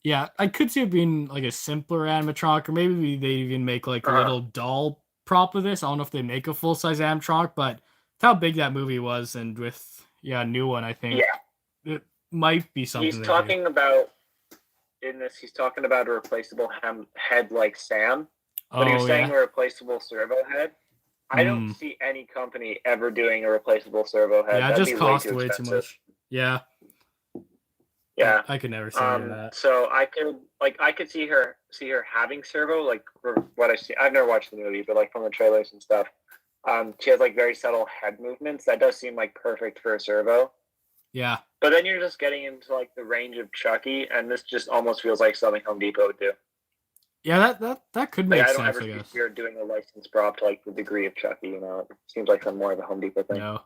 Yeah, I could see it being like a simpler animatronic, or maybe they even make like a little doll prop of this. I don't know if they make a full size animatronic, but how big that movie was, and with a new one, I think it might be something. He's talking about in this. He's talking about a replaceable head like Sam, but he was saying a replaceable servo head. I don't see any company ever doing a replaceable servo head. Yeah, it just costs way too much. Yeah. Yeah. I could never see that. So I could see her having servo, like for what I see. I've never watched the movie, but like from the trailers and stuff. She has like very subtle head movements. That does seem like perfect for a servo. Yeah. But then you're just getting into like the range of Chucky, and this just almost feels like something Home Depot would do. Yeah, that could make sense. I don't ever see her doing a licensed prop to like the degree of Chucky. It seems like some more of a Home Depot thing. No.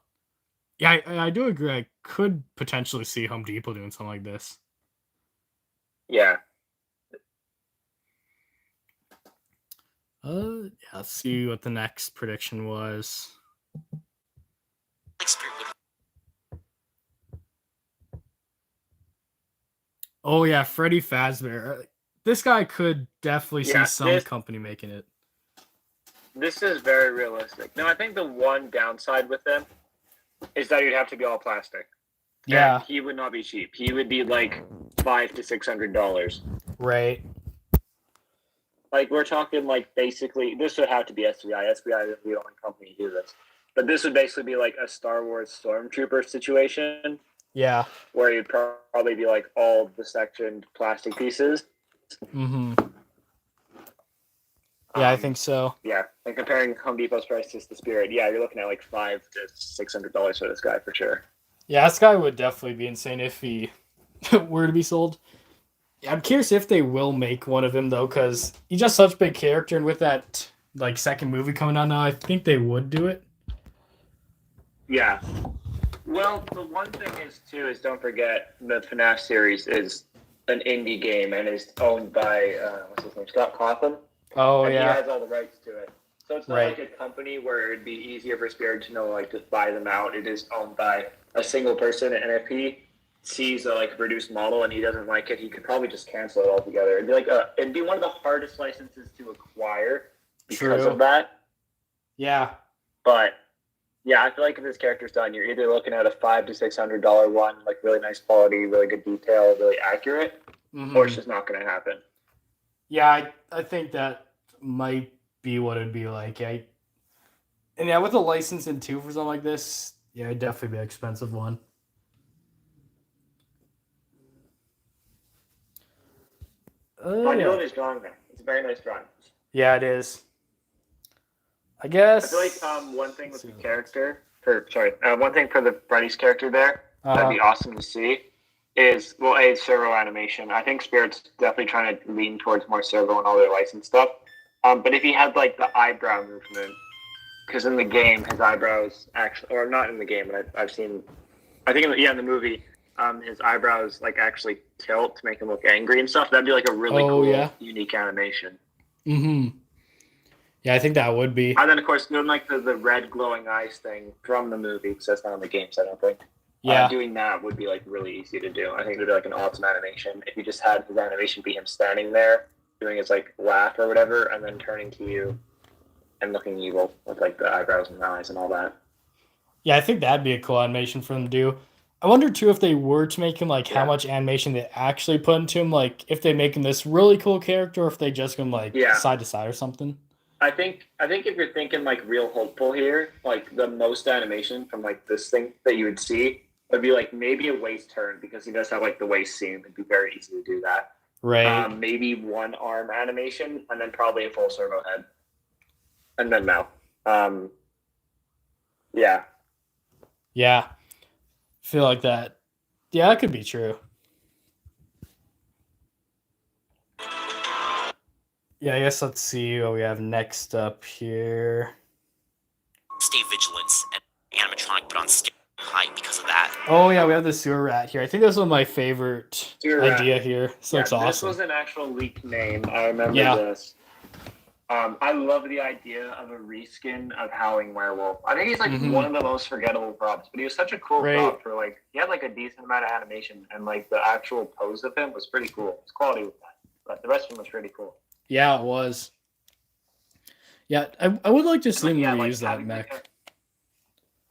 Yeah, I do agree. I could potentially see Home Depot doing something like this. Yeah. Let's see what the next prediction was. Oh yeah, Freddy Fazbear. This guy could definitely see some company making it. This is very realistic. Now, I think the one downside with him is that he'd have to be all plastic. Yeah. And he would not be cheap. He would be like $500 to $600. Right. Like, we're talking like basically, this would have to be SBI. SBI is the only company to do this. But this would basically be like a Star Wars Stormtrooper situation. Yeah. Where you'd probably be like all the sectioned plastic pieces. Mm-hmm. Yeah, I think so. Yeah, and comparing Home Depot's price to the Spirit, yeah, you're looking at like $500 to $600 for this guy for sure. Yeah, this guy would definitely be insane if he were to be sold. Yeah, I'm curious if they will make one of him though, because he's just such a big character, and with that like second movie coming out now, I think they would do it. Yeah. Well, the one thing is too is don't forget the FNAF series is an indie game and is owned by what's his name, Scott Cawthon. Oh, and yeah. He has all the rights to it. So it's not like a company where it'd be easier for Spirit to know, like, to buy them out. It is owned by a single person, and if he sees a produced model and he doesn't like it, he could probably just cancel it altogether. It'd be one of the hardest licenses to acquire because of that. Yeah. But yeah, I feel like if this character's done, you're either looking at a $500 to $600 one, like really nice quality, really good detail, really accurate, or it's just not going to happen. Yeah, I think that might be what it'd be like. And yeah, with a license in two for something like this, yeah, it'd definitely be an expensive one. I know it is drawing there. It's a very nice drawing. Yeah, it is. I guess. I feel like one thing with the character, one thing for the Freddy's character there, that'd be awesome to see, is, well, servo animation. I think Spirit's definitely trying to lean towards more servo and all their licensed stuff. But if he had like the eyebrow movement, because in the game his eyebrows actually, or not in the game, but I've seen, I think in the movie, his eyebrows like actually tilt to make him look angry and stuff. That'd be like a really cool, unique animation. Mm-hmm. Yeah, I think that would be. And then, of course, doing like the red glowing eyes thing from the movie, because that's not in the games, I don't think. Yeah. Doing that would be like really easy to do. I think it would be like an awesome animation if you just had his animation be him standing there, doing his like laugh or whatever, and then turning to you and looking evil with like the eyebrows and the eyes and all that. Yeah, I think that'd be a cool animation for them to do. I wonder too if they were to make him how much animation they actually put into him, like if they make him this really cool character, or if they just go side to side or something. I think if you're thinking like real hopeful here, like the most animation from like this thing that you would see would be like maybe a waist turn, because he does have like the waist seam. It'd be very easy to do that. Right. Maybe one arm animation, and then probably a full servo head, and then mouth. Yeah. Yeah. Feel like that. Yeah, that could be true. Yeah, I guess let's see what we have next up here. Stay vigilant and animatronic, but on high because of that. Oh yeah, we have the sewer rat here. I think that's one of my favorite idea here. This looks awesome. This was an actual leak name. I remember this. I love the idea of a reskin of Howling Werewolf. I think he's like one of the most forgettable props, but he was such a cool prop for like, he had like a decent amount of animation, and like the actual pose of him was pretty cool. His quality was that, but the rest of him was pretty cool. Yeah, it was. Yeah, I would like to see him reuse that mech.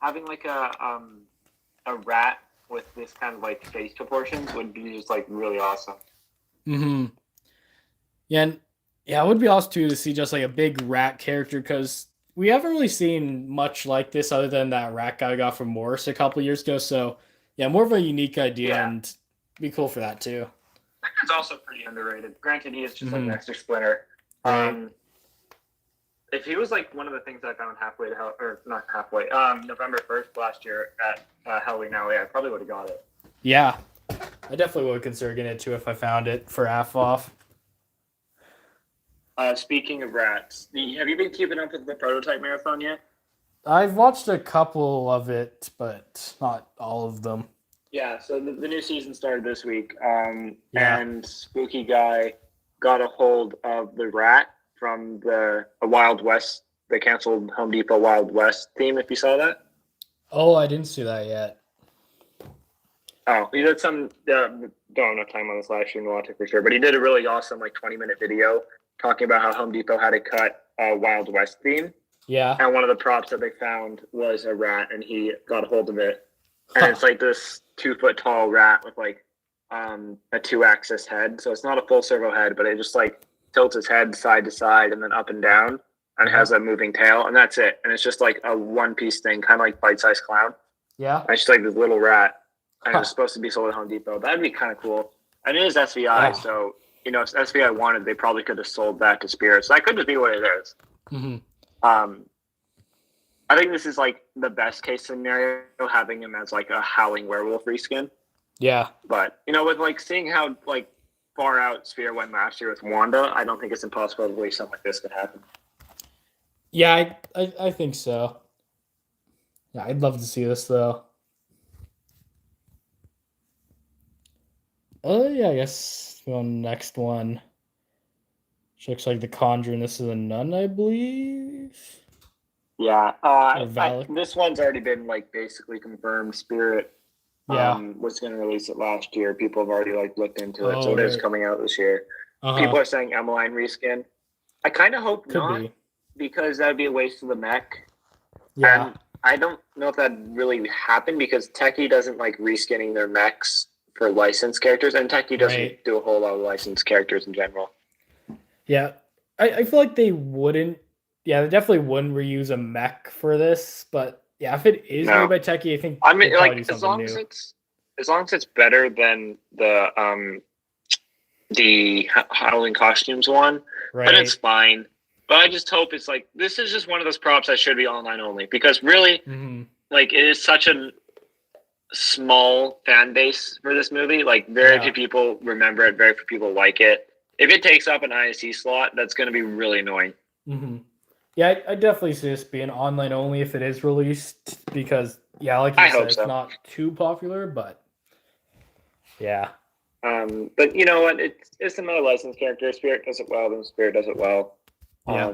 Having like a rat with this kind of like face proportions would be just like really awesome. Mm-hmm. Yeah, and yeah, it would be awesome too to see just like a big rat character, because we haven't really seen much like this other than that rat guy we got from Morris a couple years ago. So yeah, more of a unique idea, and be cool for that too. It's also pretty underrated. Granted, he is just like an extra splinter. If he was like one of the things I found halfway to hell, or not halfway, November 1st last year at Halloween Alley, I probably would have got it. Yeah, I definitely would consider getting it too if I found it for half off. Speaking of rats, have you been keeping up with the Prototype Marathon yet? I've watched a couple of it, but not all of them. Yeah, so the new season started this week, and Spooky Guy got a hold of the rat from the Wild West, the canceled Home Depot Wild West theme, if you saw that. Oh, I didn't see that yet. Oh, he did some, don't have enough time on this live stream to watch it for sure, but he did a really awesome, 20-minute video talking about how Home Depot had to cut a Wild West theme. Yeah. And one of the props that they found was a rat, and he got a hold of it. And it's this 2-foot tall rat with a 2-axis head. So it's not a full servo head, but it just tilts its head side to side and then up and down, and has a moving tail, and that's it. And it's just a one-piece thing, kind of like Bite-Sized Clown. Yeah. And it's just this little rat, and it's supposed to be sold at Home Depot. That'd be kind of cool. And it is SVI, so if SVI wanted, they probably could have sold that to Spirit. So that could just be what it is. Mm-hmm. I think this is the best case scenario, having him as a howling werewolf reskin. Yeah. But with seeing how far out Sphere went last year with Wanda, I don't think it's impossible to believe something like this could happen. Yeah, I think so. Yeah, I'd love to see this though. Yeah, I guess we're on the next one. Which looks like The Conjuring. This is a nun, I believe. Yeah, this one's already been basically confirmed. Spirit was going to release it last year. People have already looked into it, so it is coming out this year. People are saying Emmeline reskin. I kind of hope not, because that would be a waste of the mech. Yeah. And I don't know if that really happened, because Techie doesn't like reskinning their mechs for licensed characters, and Techie doesn't do a whole lot of licensed characters in general. Yeah, I feel like they wouldn't. Yeah, they definitely wouldn't reuse a mech for this, but yeah, if it is made by Techie, I think as long as it's better than the Halloween costumes one, then it's fine. But I just hope it's this is just one of those props that should be online only, because really, it is such a small fan base for this movie. Very few people remember it, very few people like it. If it takes up an ISC slot, that's going to be really annoying. Mm-hmm. Yeah, I definitely see this being online only if it is released, because like you said, it's not too popular, but yeah. But you know what? It's another licensed character. Spirit does it well, then Spirit does it well. Yeah.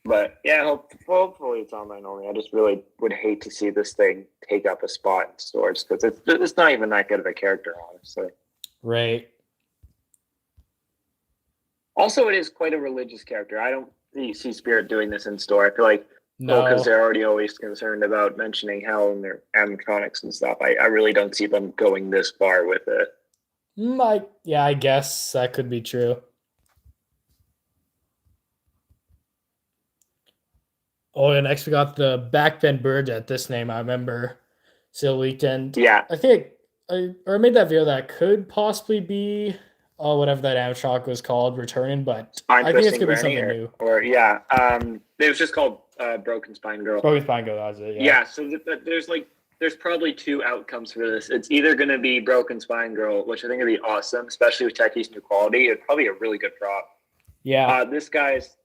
But yeah, hopefully it's online only. I just really would hate to see this thing take up a spot in stores, because it's not even that good of a character, honestly. Right. Also, it is quite a religious character. I don't see Spirit doing this in store. I feel because they're already always concerned about mentioning Hell and their animatronics and stuff. I really don't see them going this far with it. I guess that could be true. Oh, and next we got the Backbend Bird. At this name, I remember still leaked, and I think I made that video that could possibly be whatever that animatronic was called returning, but I think it's gonna be something new. It was just called Broken Spine Girl. Broken Spine Girl, that was it. Yeah. So there's probably two outcomes for this. It's either going to be Broken Spine Girl, which I think would be awesome, especially with Techie's new quality. It's probably a really good prop. Yeah. This guy's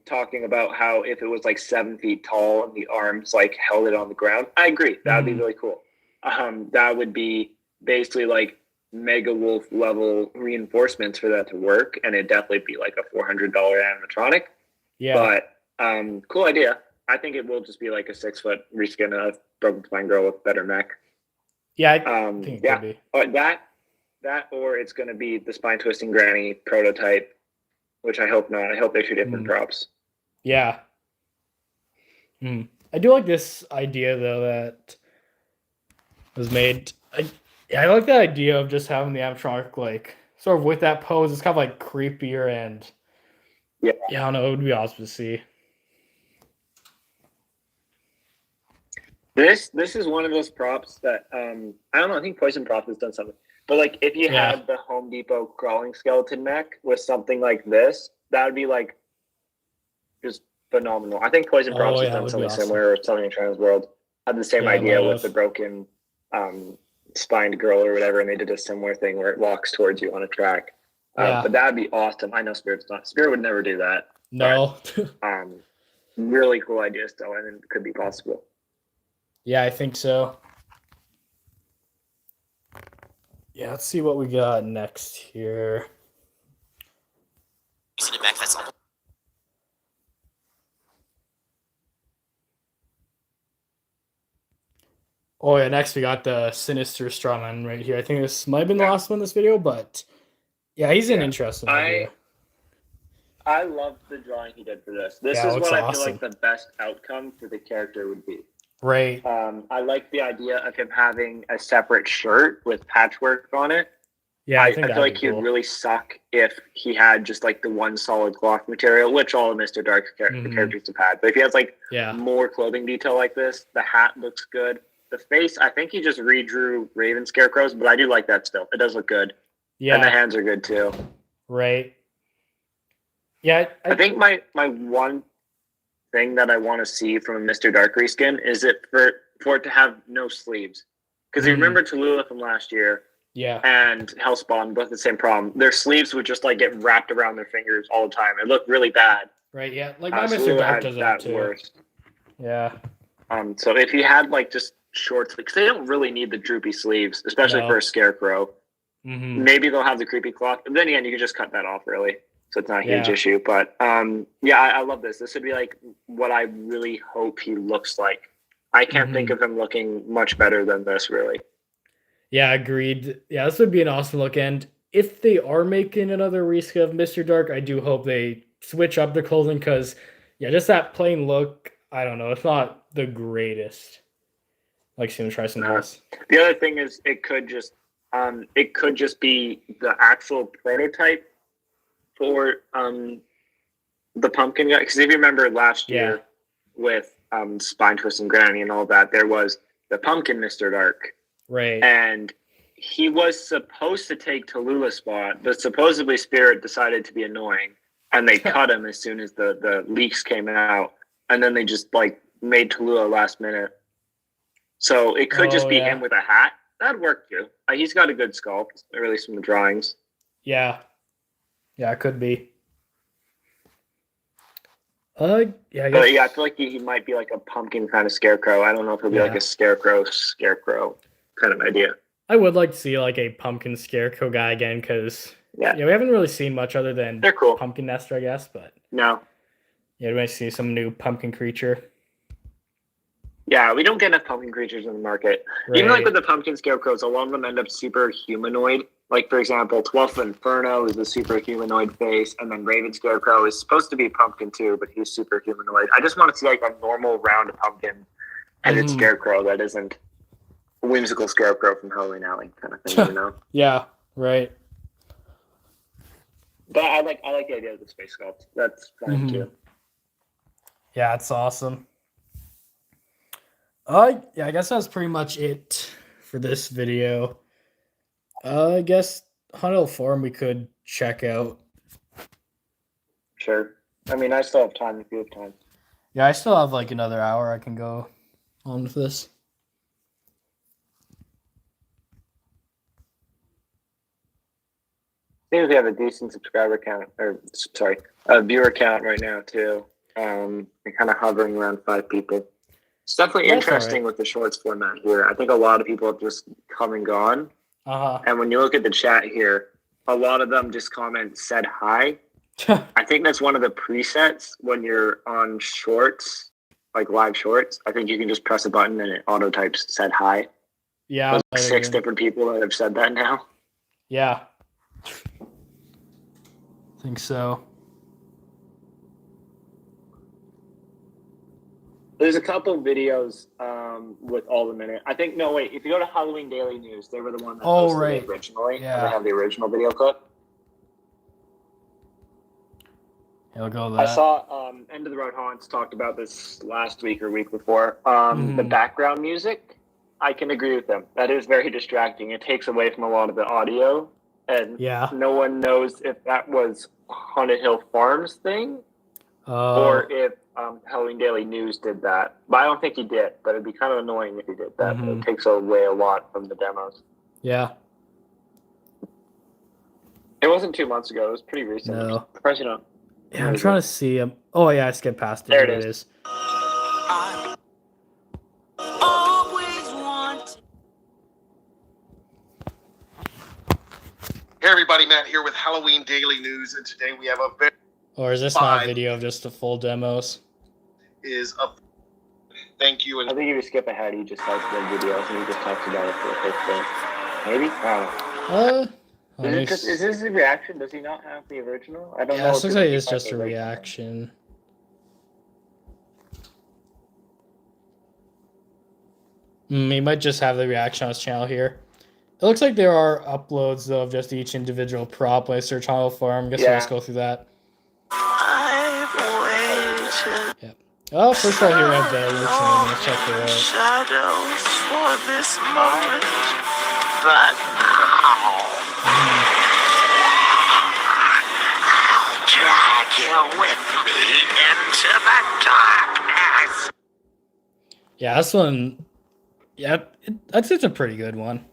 talking about how if it was 7 feet tall and the arms held it on the ground. I agree. That would be really cool. That would be basically Mega Wolf level reinforcements for that to work, and it'd definitely be a $400 animatronic. Yeah. But cool idea. I think it will just be a 6-foot reskin of Broken Spine Girl with better mech. Yeah, I think it could be. That or it's going to be the Spine Twisting Granny prototype, which I hope not. I hope they're two different props. Yeah. I do like this idea though that was made. I like the idea of just having the animatronic sort of with that pose. It's kind of creepier, and I don't know. It would be awesome to see. This is one of those props that I don't know. I think Poison Props has done something. But if you had the Home Depot crawling skeleton mech with something like this, that would be just phenomenal. I think Poison Props has done something similar, or something in Trans World had the same idea with the broken spined girl or whatever, and they did a similar thing where it walks towards you on a track. But that'd be awesome. I know Spirit would never do that. No. But, really cool idea still, and it could be possible. Yeah, I think so. Yeah, let's see what we got next here. Using a mech that's almost. Oh yeah, next we got the Sinister Strawman right here. I think this might have been the last one in this video, but yeah, he's an interesting idea. I love the drawing he did for this. This is what I feel like the best outcome for the character would be. Right. I like the idea of him having a separate shirt with patchwork on it. Yeah, I feel like he would really suck if he had just like the one solid cloth material, which all of Mr. Dark's characters have had. But if he has like more clothing detail like this, the hat looks good. The face, I think he just redrew Raven Scarecrows, but I do like that still. It does look good. Yeah. And the hands are good too. Right. Yeah. I think my one thing that I want to see from a Mr. Dark reskin is for it to have no sleeves. Because you remember Tallulah from last year. Yeah. And Hellspawn both the same problem. Their sleeves would just like get wrapped around their fingers all the time. It looked really bad. Right, yeah. Like my Mr. Dark does that too. Worse. Yeah. So if he had like just shorts, because they don't really need the droopy sleeves, especially for a Scarecrow. Maybe they'll have the creepy cloth. But then again, you can just cut that off really. So it's not a huge issue. But I love this. This would be like what I really hope he looks like. I can't think of him looking much better than this, really. Yeah, agreed. Yeah, this would be an awesome look. And if they are making another reskin of Mr. Dark, I do hope they switch up the clothing because, just that plain look, I don't know, it's not the greatest. Like, seeing try some else. The other thing is, it could just be the actual prototype for the pumpkin guy. Because if you remember last year with Spine Twist and Granny and all that, there was the pumpkin Mr. Dark. Right. And he was supposed to take Tallulah's spot, but supposedly Spirit decided to be annoying, and they cut him as soon as the leaks came out, and then they just like made Tallulah last minute. So it could just be him with a hat. That'd work too. He's got a good sculpt, or at least from the drawings. Yeah. Yeah, it could be. I guess. But I feel like he might be like a pumpkin kind of scarecrow. I don't know if he'll be like a scarecrow kind of idea. I would like to see like a pumpkin scarecrow guy again because we haven't really seen much other than they're cool. Pumpkin Nester, I guess. But no, we might see some new pumpkin creature. Yeah, we don't get enough pumpkin creatures in the market. Right. Even like with the pumpkin scarecrows, a lot of them end up super humanoid. Like for example, 12th Inferno is a super humanoid face, and then Raven Scarecrow is supposed to be pumpkin too, but he's super humanoid. I just want to see like a normal round pumpkin and its scarecrow that isn't a whimsical scarecrow from Halloween Alley kind of thing, you know? Yeah, right. But I like the idea of the space sculpt. That's fine too. Yeah, it's awesome. I guess that's pretty much it for this video. I guess Hunnell Forum we could check out. Sure. I mean, I still have time if you have time. Yeah, I still have like another hour I can go on with this. Seems we have a decent subscriber count, viewer count right now too. We're kind of hovering around 5 people. It's definitely interesting with the shorts format here. I think a lot of people have just come and gone. And when you look at the chat here, a lot of them just comment said hi. I think that's one of the presets when you're on shorts, like live shorts. I think you can just press a button and it auto types said hi. Yeah. There's 6 different people that have said that now. Yeah. I think so. There's a couple videos with all the minute. I think if you go to Halloween Daily News, they were the one that posted it originally. Yeah. And they have the original video clip. He'll go that. I saw End of the Road Haunts talked about this last week or week before. The background music, I can agree with them. That is very distracting. It takes away from a lot of the audio. And no one knows if that was Haunted Hill Farms thing or if Halloween Daily News did that. But I don't think he did. But it'd be kind of annoying if he did that. It takes away a lot from the demos. Yeah. It wasn't 2 months ago. It was pretty recent. No. Yeah, I'm trying to see him. Oh, yeah, I skipped past it. There it is. Hey everybody, Matt here with Halloween Daily News, and today we have a very... Or is this not a video of just the full demos? Thank you. I think if you skip ahead, he just starts the videos and he just talks about it for a bit. Maybe? I don't know. Is this a reaction? Does he not have the original? I don't know. Yeah, this looks like it's just a reaction. He might just have the reaction on his channel here. It looks like there are uploads, though, of just each individual prop. When I search Channel Farm, I guess we'll just go through that. Yep. Oh, first of all, here we have the original. Let's check it out. Shadows for this moment, but drag you with me into the darkness. Yeah, this one. Yeah, that's it's a pretty good one.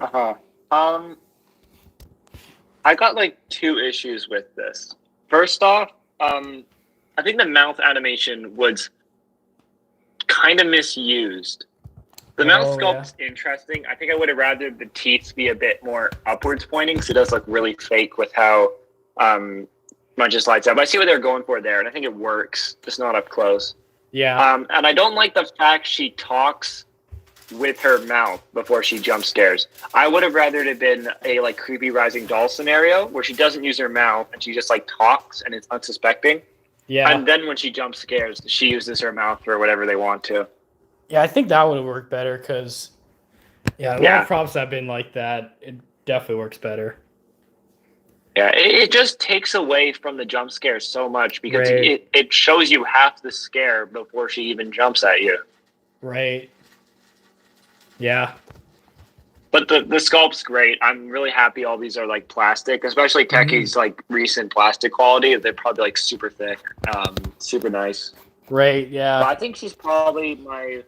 I got like 2 issues with this. First off, I think the mouth animation was kind of misused. The mouth sculpt's interesting. I think I would have rather the teeth be a bit more upwards pointing, because it does look really fake with how much it slides out. But I see what they're going for there, and I think it works, just not up close. Yeah. And I don't like the fact she talks with her mouth before she jump scares. I would have rather it have been a like creepy rising doll scenario where she doesn't use her mouth and she just like talks and it's unsuspecting. Yeah. And then when she jump scares, she uses her mouth for whatever they want to. Yeah, I think that would have worked better because a lot of props have been like that. It definitely works better. Yeah, it just takes away from the jump scare so much because it shows you half the scare before she even jumps at you. Right. Yeah. But the sculpt's great. I'm really happy all these are like plastic, especially Techie's like recent plastic quality. They're probably like super thick, super nice. Right, yeah. But I think she's probably my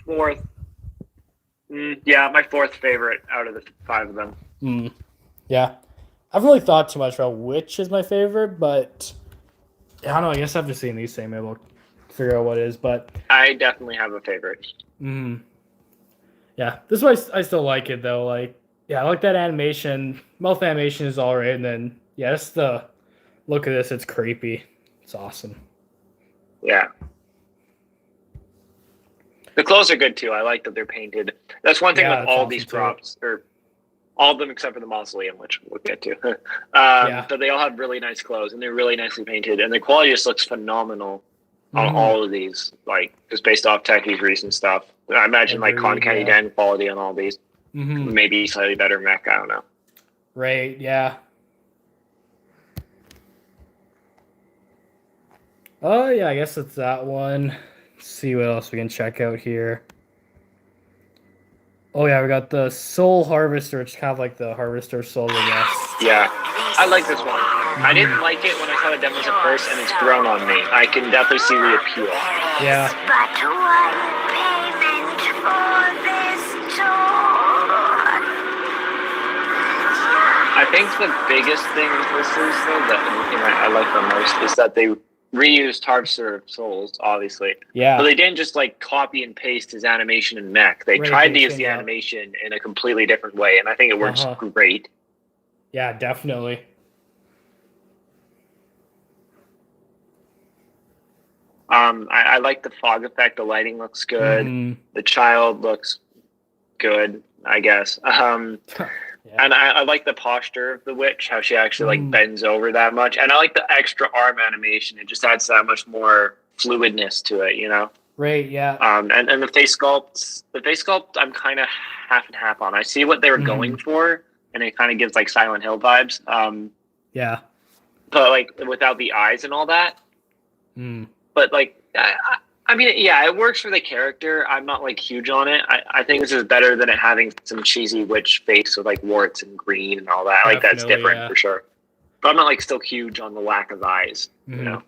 fourth. My 4th favorite out of the 5 of them. Yeah. I haven't really thought too much about which is my favorite, but I don't know. I guess after seeing these things, maybe I'll figure out what it is. But I definitely have a favorite. Yeah, this one I still like it though. Like, yeah, I like that animation. Mouth animation is alright, and then just the look of this. It's creepy. It's awesome. Yeah. The clothes are good too. I like that they're painted. That's one thing with all these props, or all of them except for the mausoleum, which we'll get to. But they all have really nice clothes, and they're really nicely painted, and the quality just looks phenomenal on all of these. Like just based off Techie's recent stuff. I imagine like Con Candy Dan quality on all these. Maybe slightly better mech. I don't know. Right. Yeah. Oh yeah, I guess it's that one. Let's see what else we can check out here. Oh yeah, we got the Soul Harvester, which is kind of like the Harvester Soul, I guess. Yeah, I like this one. I didn't like it when I saw the demos at first, and it's grown on me. I can definitely see the appeal. Yeah. But one payment for this tour. I think the biggest thing with this is, though, that the thing I like the most is that they reused Harvester Souls, obviously. Yeah. But they didn't just like copy and paste his animation and mech. They tried to use the animation in a completely different way, and I think it works great. Yeah, definitely. I like the fog effect. The lighting looks good. The child looks good, I guess. And I like the posture of the witch, how she actually like bends over that much. And I like the extra arm animation. It just adds that much more fluidness to it, you know? Right, yeah. And the face sculpt, I'm kind of half and half on. I see what they were going for, and it kind of gives like Silent Hill vibes. Yeah. But like without the eyes and all that. But like, I mean, yeah, it works for the character. I'm not like huge on it. I think this is better than it having some cheesy witch face with like warts and green and all that. Like that's different for sure. But I'm not like still huge on the lack of eyes, you know?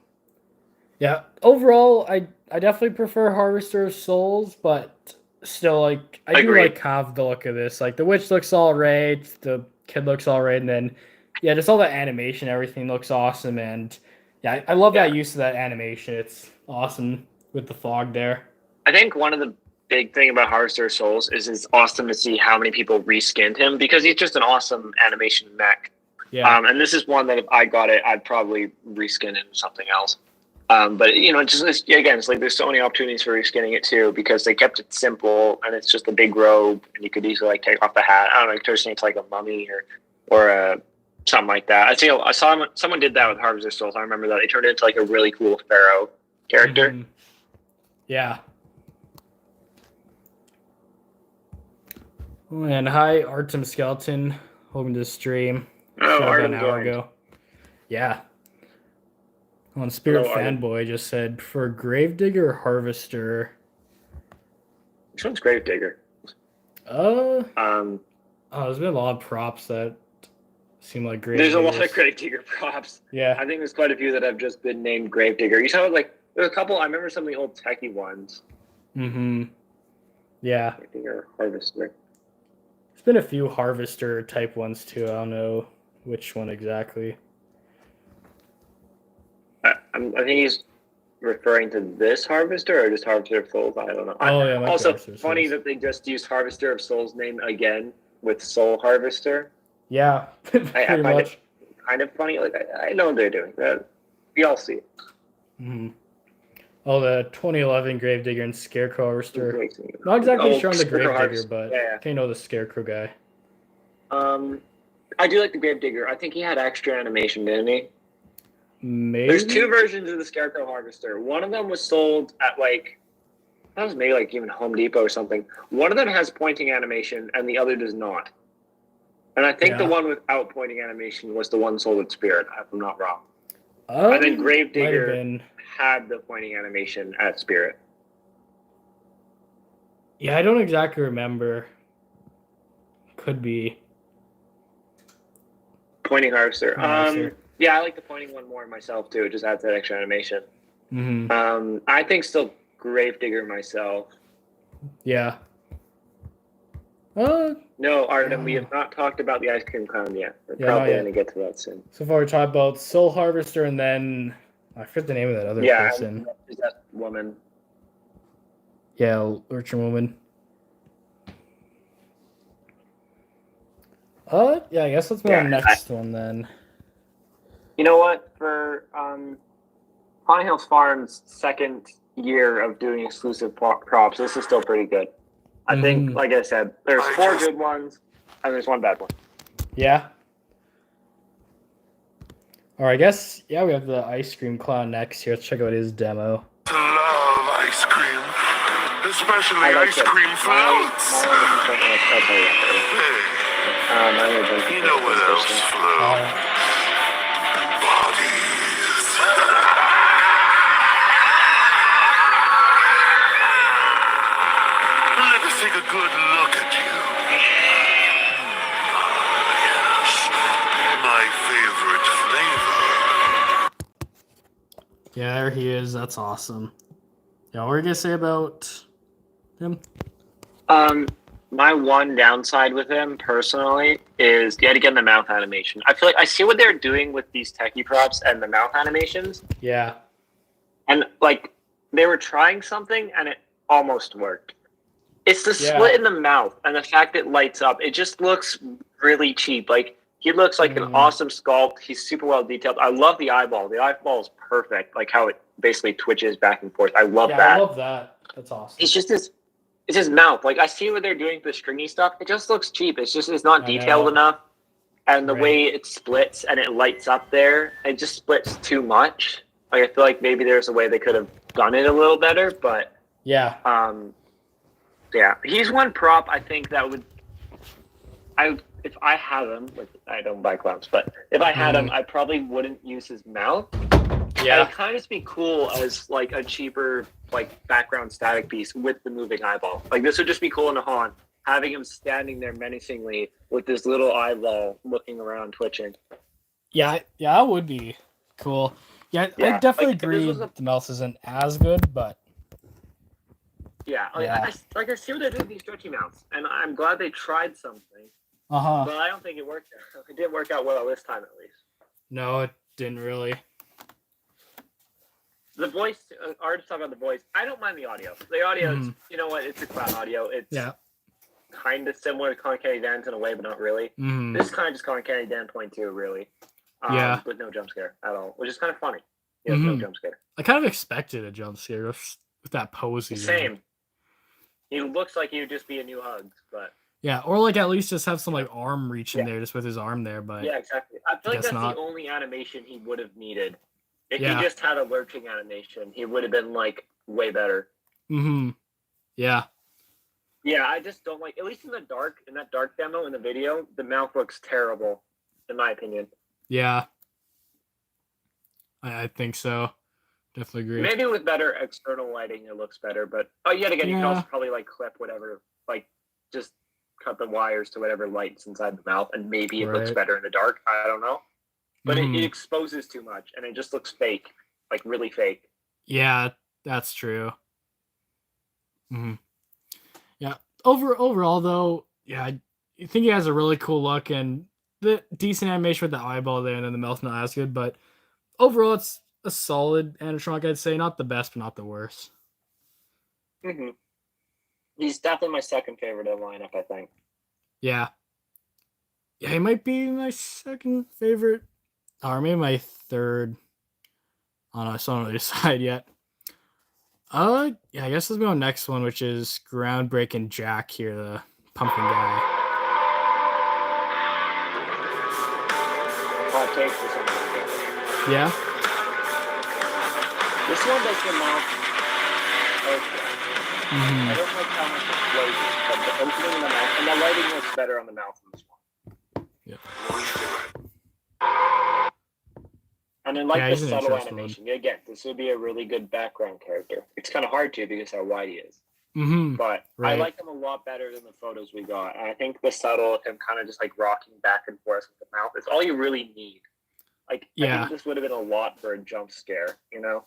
Yeah. Overall, I definitely prefer Harvester of Souls, but still like I do like kind of the look of this. Like the witch looks all right, the kid looks all right, and then just all the animation, everything looks awesome, and yeah, I love that use of that animation. It's awesome with the fog there. I think one of the big thing about Harvester of Souls is it's awesome to see how many people reskinned him because he's just an awesome animation mech. Yeah. And this is one that if I got it, I'd probably reskin it into something else. But again, it's like there's so many opportunities for reskinning it too because they kept it simple and it's just a big robe and you could easily like take off the hat. I don't know, turn it to like a mummy or something like that. I saw someone did that with Harvester of Souls. I remember that they turned it into like a really cool pharaoh character. Mm-hmm. Yeah. And hi, Artem Skeleton. Hoping to stream. Oh, about Artem an hour joined. ago. Yeah. Spirit Hello, Artem. Fanboy just said for Gravedigger or Harvester. Which one's Gravedigger? There's been a lot of props that seem like Gravediggers. There's a lot of Gravedigger props. Yeah. I think there's quite a few that have just been named Gravedigger. You saw like there's a couple. I remember some of the old techie ones. Mm-hmm. Yeah. Gravedigger, Harvester. There's been a few Harvester type ones too. I don't know which one exactly. I think he's referring to this Harvester or just Harvester of Souls. I don't know. Yeah. Also, funny that they just used Harvester of Souls name again with Soul Harvester. Yeah, I find it kind of funny. Like I know what they're doing. We all see it. Mm-hmm. Oh, the 2011 Gravedigger and Scarecrow Harvester. Not exactly sure on the Gravedigger, but I know the Scarecrow guy. I do like the Gravedigger. I think he had extra animation, didn't he? Maybe. There's two versions of the Scarecrow Harvester. One of them was sold at that was maybe like even Home Depot or something. One of them has pointing animation and the other does not. And I think the one without pointing animation was the one sold at Spirit, if I'm not wrong. And then Gravedigger had the pointing animation at Spirit. Yeah, I don't exactly remember. Could be. Pointing Harvester. Yeah, I like the pointing one more myself too. It just adds that extra animation. Mm-hmm. I think still Gravedigger myself. Yeah. No, Artem, we have not talked about the Ice Cream Clown yet. We're probably going to get to that soon. So far, we talked about Soul Harvester and then I forget the name of that other person. Is that woman? Yeah, Urchin Woman. Yeah, I guess let's move on to the next one then. You know what? For Pawnee Hills Farm's second year of doing exclusive props, this is still pretty good. I think, like I said, there's 4 good ones and there's 1 bad one. Yeah. Or I guess, we have the Ice Cream Clown next here. Let's check out his demo. I love ice cream, especially ice cream floats. You know what else floats? Bodies. Let us take a good look at you. Yes, my favorite flavor. Yeah, there he is. That's awesome. Yeah, what were you gonna say about him? My one downside with him personally is yet again the mouth animation. I feel like I see what they're doing with these techie props and the mouth animations. Yeah. And like they were trying something and it almost worked. It's the split in the mouth and the fact that it lights up. It just looks really cheap. Like he looks like an awesome sculpt. He's super well detailed. I love the eyeball. The eyeball is perfect. Like how it basically twitches back and forth. I love that. I love that. That's awesome. It's just it's his mouth. Like I see what they're doing for the stringy stuff. It just looks cheap. It's not detailed enough. And the way it splits and it lights up there, it just splits too much. Like I feel like maybe there's a way they could have done it a little better, but he's one prop I think that if I had him, I don't buy clowns, but if I had him, I probably wouldn't use his mouth. Yeah, it'd kind of just be cool as like a cheaper like background static piece with the moving eyeball. Like this would just be cool in a haunt, having him standing there menacingly with this little eyeball looking around twitching. Yeah, that would be cool. Yeah, I definitely agree the mouth isn't as good, but I see what they're doing with these stretchy mouths, and I'm glad they tried something. But I don't think it worked. It didn't work out well this time, at least. No, it didn't really. The voice, artists talk about the voice. I don't mind the audio. The audio is, you know what? It's a clown audio. It's kind of similar to Con Candy Dan's in a way, but not really. This is kind of just Con Candy Dan 0.2, really. With no jump scare at all, which is kind of funny. Yeah, no jump scare. I kind of expected a jump scare with that pose. Same. He looks like he would just be a new Hugs, but yeah, or like at least just have some like arm reach in there, just with his arm there. But yeah, exactly. I feel like that's the only animation he would have needed. If he just had a lurching animation, he would have been like way better. Yeah. Yeah, I just don't like. At least in that dark demo in the video, the mouth looks terrible, in my opinion. Yeah. I think so. Definitely agree. Maybe with better external lighting, it looks better. But yet again, you can also probably like clip whatever, like just cut the wires to whatever lights inside the mouth, and maybe it looks better in the dark. I don't know, but it exposes too much, and it just looks fake, like really fake. Yeah, that's true. Yeah. Overall, though, yeah, I think he has a really cool look and the decent animation with the eyeball there, and then the mouth not as good, but overall, it's a solid animatronic, I'd say. Not the best, but not the worst. He's definitely my second favorite of the lineup, I think. Yeah. Yeah, he might be my second favorite. Or maybe my third. I don't know, I still haven't really decided yet. Yeah, I guess let's go on next one, which is Groundbreaking Jack here, the pumpkin guy. Hot take for something. Yeah. This one makes your mouth okay. I don't like how much explosion, but the opening in the mouth, and the lighting looks better on the mouth than this one. Yeah. And then the subtle animation. Again, this would be a really good background character. It's kind of hard to because how wide he is. But I like him a lot better than the photos we got. And I think the subtle of him kind of just like rocking back and forth with the mouth is all you really need. Like, I think this would have been a lot for a jump scare, you know?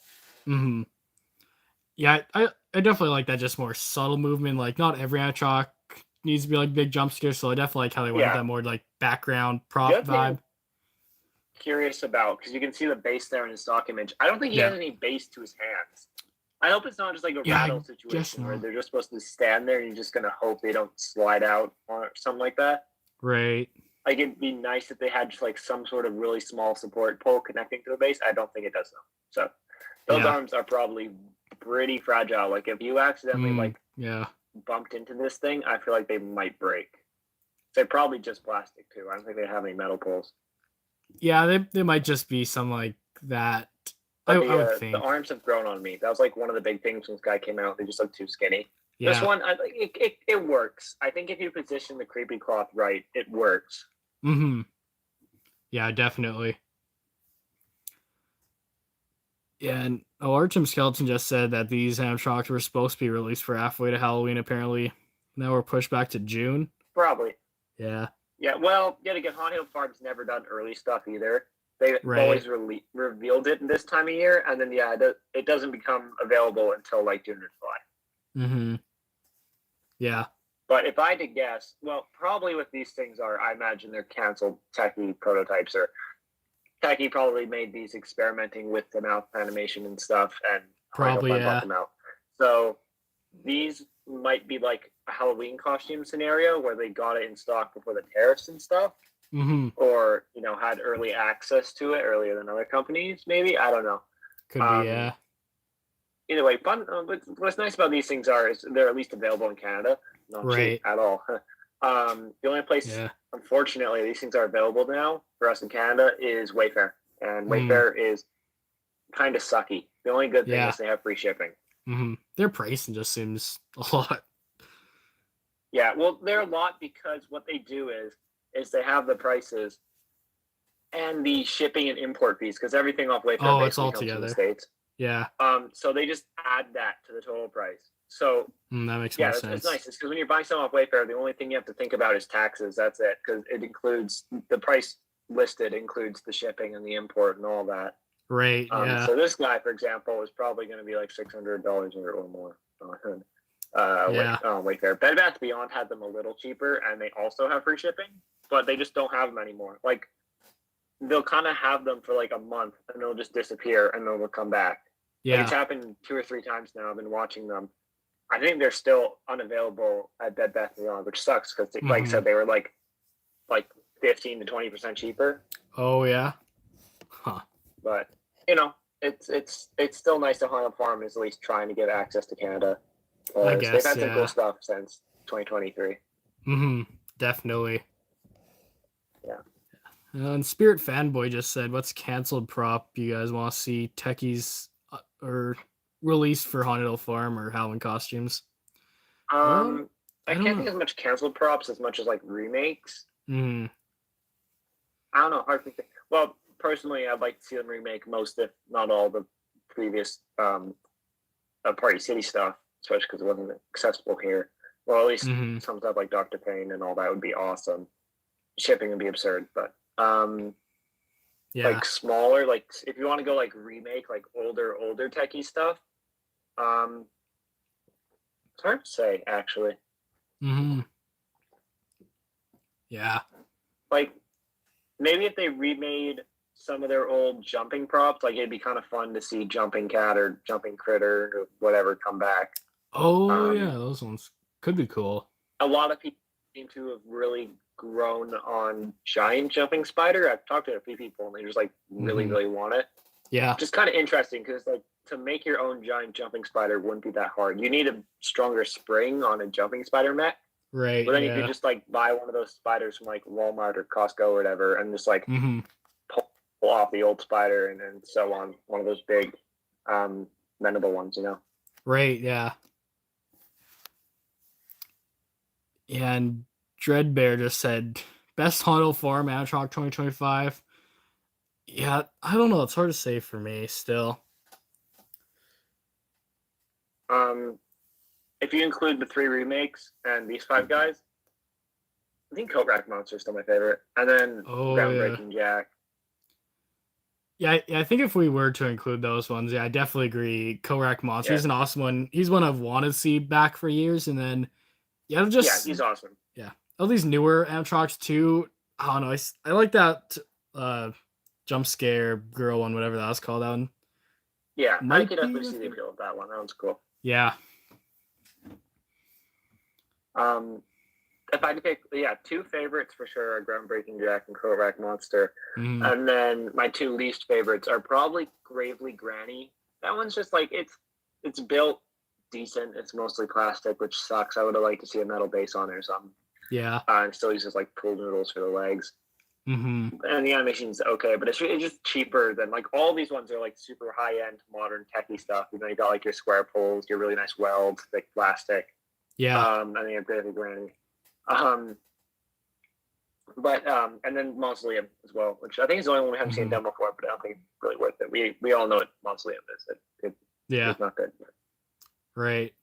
Yeah, I definitely like that just more subtle movement. Like, not every animatronic needs to be like big jump scares, so I definitely like how they went with that more like background prop vibe. Curious about, because you can see the base there in his stock image. I don't think he has any base to his hands. I hope it's not just like a rattle situation where they're just supposed to stand there and you're just gonna hope they don't slide out or something like that. Right. Like, it'd be nice if they had just like some sort of really small support pole connecting to the base. I don't think it does though. So those arms are probably pretty fragile. Like, if you accidentally bumped into this thing, I feel like they might break. They're probably just plastic too. I don't think they have any metal poles. Yeah, they might just be some like that. I would think. The arms have grown on me. That was like one of the big things when this guy came out. They just look too skinny. Yeah. This one, it works. I think if you position the creepy cloth right, it works. Yeah, definitely. Yeah, and Artem Skeleton just said that these animatronics were supposed to be released for halfway to Halloween, apparently. Now we're pushed back to June. Probably. Yeah. Yeah, well, yet again, Haunted Hill Farm's never done early stuff either. They've always revealed it in this time of year, and then, it doesn't become available until, like, June or July. Yeah. But if I had to guess, well, probably what these things are, I imagine they're canceled Techie prototypes, or Techie probably made these experimenting with the mouth animation and stuff, and probably bought them out. So these might be like a Halloween costume scenario where they got it in stock before the tariffs and stuff, or had early access to it earlier than other companies. Maybe, I don't know. Could be, yeah. Either way, fun. What's nice about these things is they're at least available in Canada. Not cheap at all. The only place, unfortunately, these things are available now for us in Canada is Wayfair, and Wayfair is kind of sucky. The only good thing is they have free shipping. Their pricing just seems a lot. Yeah, well, they're a lot because what they do is they have the prices and the shipping and import fees, because everything off Wayfair it's all comes together. from the States. Yeah. So they just add that to the total price. So that makes more sense. It's nice. It's because when you're buying something off Wayfair, the only thing you have to think about is taxes. That's it, because it includes the price listed includes the shipping and the import and all that. Right. Yeah. So this guy, for example, is probably going to be like $600 or more. Wayfair. Bed Bath Beyond had them a little cheaper, and they also have free shipping, but they just don't have them anymore. Like, they'll kind of have them for like a month, and they'll just disappear, and then they'll come back. Yeah. Like, it's happened 2 or 3 times now. I've been watching them. I think they're still unavailable at Bed Bath & Beyond, which sucks because, like I said, they were like 15 to 20% cheaper. Oh yeah. Huh. But you know, it's still nice that Haunted Farm is at least trying to get access to Canada. I guess they've had some cool stuff since 2023. Definitely. Yeah. And Spirit Fanboy just said, "What's canceled prop you guys want to see techies or released for Haunted Hill Farm or Halloween costumes?" I can't think as much canceled props as much as like remakes. I don't know. Hard to think. Well, personally, I'd like to see them remake most, if not all, the previous Party City stuff, especially because it wasn't accessible here. Well, at least some stuff like Dr. Payne and all that would be awesome. Shipping would be absurd, but like smaller, like if you want to go like remake like older techie stuff, it's hard to say actually. Yeah. Like maybe if they remade some of their old jumping props, like it'd be kind of fun to see Jumping Cat or Jumping Critter or whatever come back. Oh yeah, those ones could be cool. A lot of people seem to have really grown on Giant Jumping Spider. I've talked to a few people and they just like really want it. Yeah. Just kind of interesting because like to make your own Giant Jumping Spider wouldn't be that hard. You need a stronger spring on a Jumping Spider mech. Right. But then you could just like buy one of those spiders from like Walmart or Costco or whatever and just like pull off the old spider and then sew on one of those big mendable ones, you know? Right, yeah. And Dreadbear just said, "Best Haunted Hill Farm animatronic 2025." Yeah, I don't know. It's hard to say for me still. If you include the 3 remakes and these 5 guys, I think Cobra Monster is still my favorite. And then Groundbreaking Jack. Yeah, I think if we were to include those ones, I definitely agree. Korak Monster, he's an awesome one. He's one I've wanted to see back for years, and then he's awesome. Yeah, all these newer animatronics too. I don't know. I like that jump scare girl one, whatever that was called. That one. Yeah, I could definitely see the appeal of that one. That one's cool. Yeah. If I had to pick, 2 favorites for sure are Groundbreaking Jack and Korak Monster. And then my 2 least favorites are probably Gravely Granny. That one's just like, it's built decent. It's mostly plastic, which sucks. I would have liked to see a metal base on it or something. Yeah. And still uses like pool noodles for the legs. And the animation's okay, but it's just cheaper than like all these ones are like super high end modern techie stuff. You know, you got like your square poles, your really nice weld, thick plastic. Yeah. And then you have Gravely Granny. And then Mausoleum as well, which I think is the only one we haven't seen done before, but I don't think it's really worth it. We all know what Mausoleum is. It's not good. Right.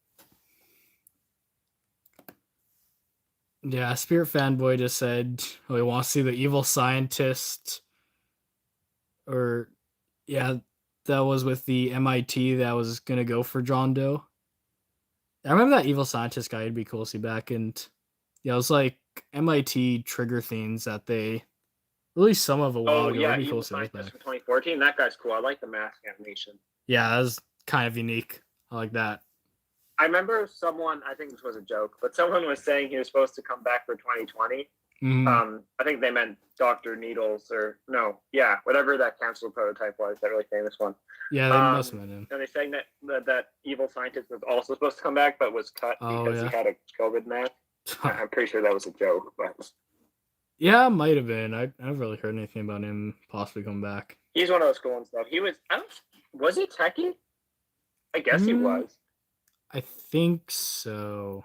Yeah, Spirit Fanboy just said, we want to see the evil scientist. Or, yeah, that was with the MIT that was going to go for John Doe. I remember that evil scientist guy. It'd be cool to see back. And yeah, it was like MIT trigger themes that they released some of a while ago. It'd be cool to see those back. From 2014. That guy's cool. I like the mask animation. Yeah, that was kind of unique. I like that. I remember someone, I think this was a joke, but someone was saying he was supposed to come back for 2020. I think they meant Dr. Needles whatever that canceled prototype was, that really famous one. Yeah, they must have meant him. And they're saying that evil scientist was also supposed to come back, but was cut because he had a COVID mask. I'm pretty sure that was a joke, but yeah, it might have been. I haven't really heard anything about him possibly coming back. He's one of those cool ones though. Was he techie? I guess he was. I think so.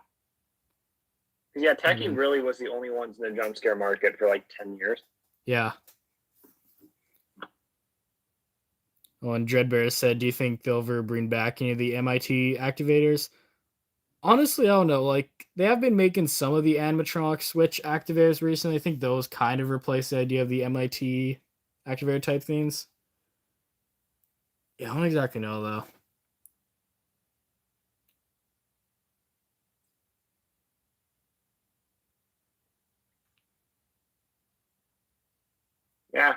Yeah, techie really was the only ones in the jump scare market for like 10 years. Yeah. Oh, and Dreadbear said, "Do you think they'll ever bring back any of the MIT activators?" Honestly, I don't know. Like, they have been making some of the animatronic switch activators recently. I think those kind of replace the idea of the MIT activator type things. Yeah, I don't exactly know, though. Yeah.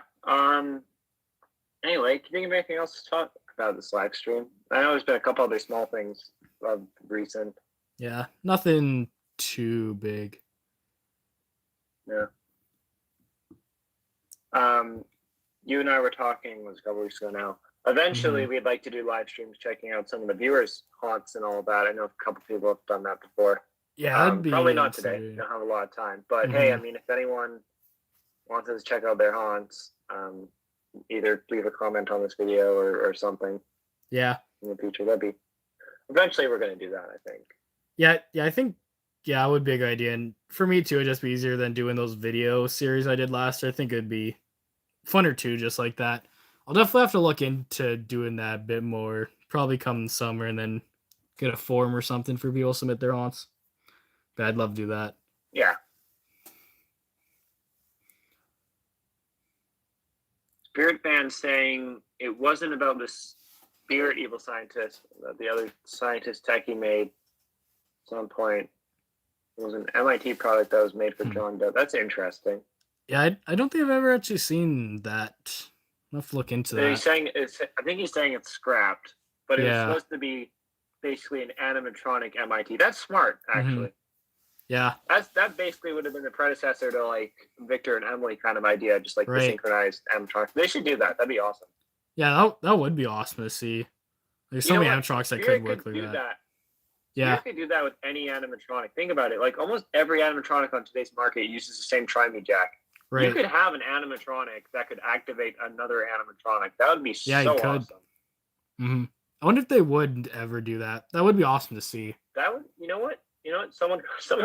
Anyway, can you think of anything else to talk about this live stream? I know there's been a couple other small things of recent. Yeah, nothing too big. Yeah. You and I were talking, it was a couple weeks ago now. Eventually, we'd like to do live streams checking out some of the viewers' haunts and all that. I know a couple people have done that before. Yeah, that'd be probably not today. We don't have a lot of time. But hey, I mean, if anyone wants us to check out their haunts, either leave a comment on this video or something. Yeah. In the future, eventually we're going to do that, I think. Yeah, I think it would be a good idea, and for me too, it'd just be easier than doing those video series I did last year. I think it'd be funner too, just like that. I'll definitely have to look into doing that a bit more. Probably come summer, and then get a forum or something for people to submit their haunts. But I'd love to do that. Yeah. Spirit fan saying it wasn't about the spirit evil scientist that the other scientist techie made at some point. It was an MIT product that was made for John Doe. That's interesting. Yeah, I don't think I've ever actually seen that. I'll have to look into that. I think he's saying it's scrapped, but it was supposed to be basically an animatronic MIT. That's smart, actually. Yeah. That basically would have been the predecessor to like Victor and Emily kind of idea, just like the synchronized animatronics. They should do that. That'd be awesome. Yeah, that would be awesome to see. There's so many animatronics that could work like that. Yeah. You could do that with any animatronic. Think about it. Like almost every animatronic on today's market uses the same tri-me jack. Right. You could have an animatronic that could activate another animatronic. That would be so awesome. I wonder if they would ever do that. That would be awesome to see. That would, you know what? Someone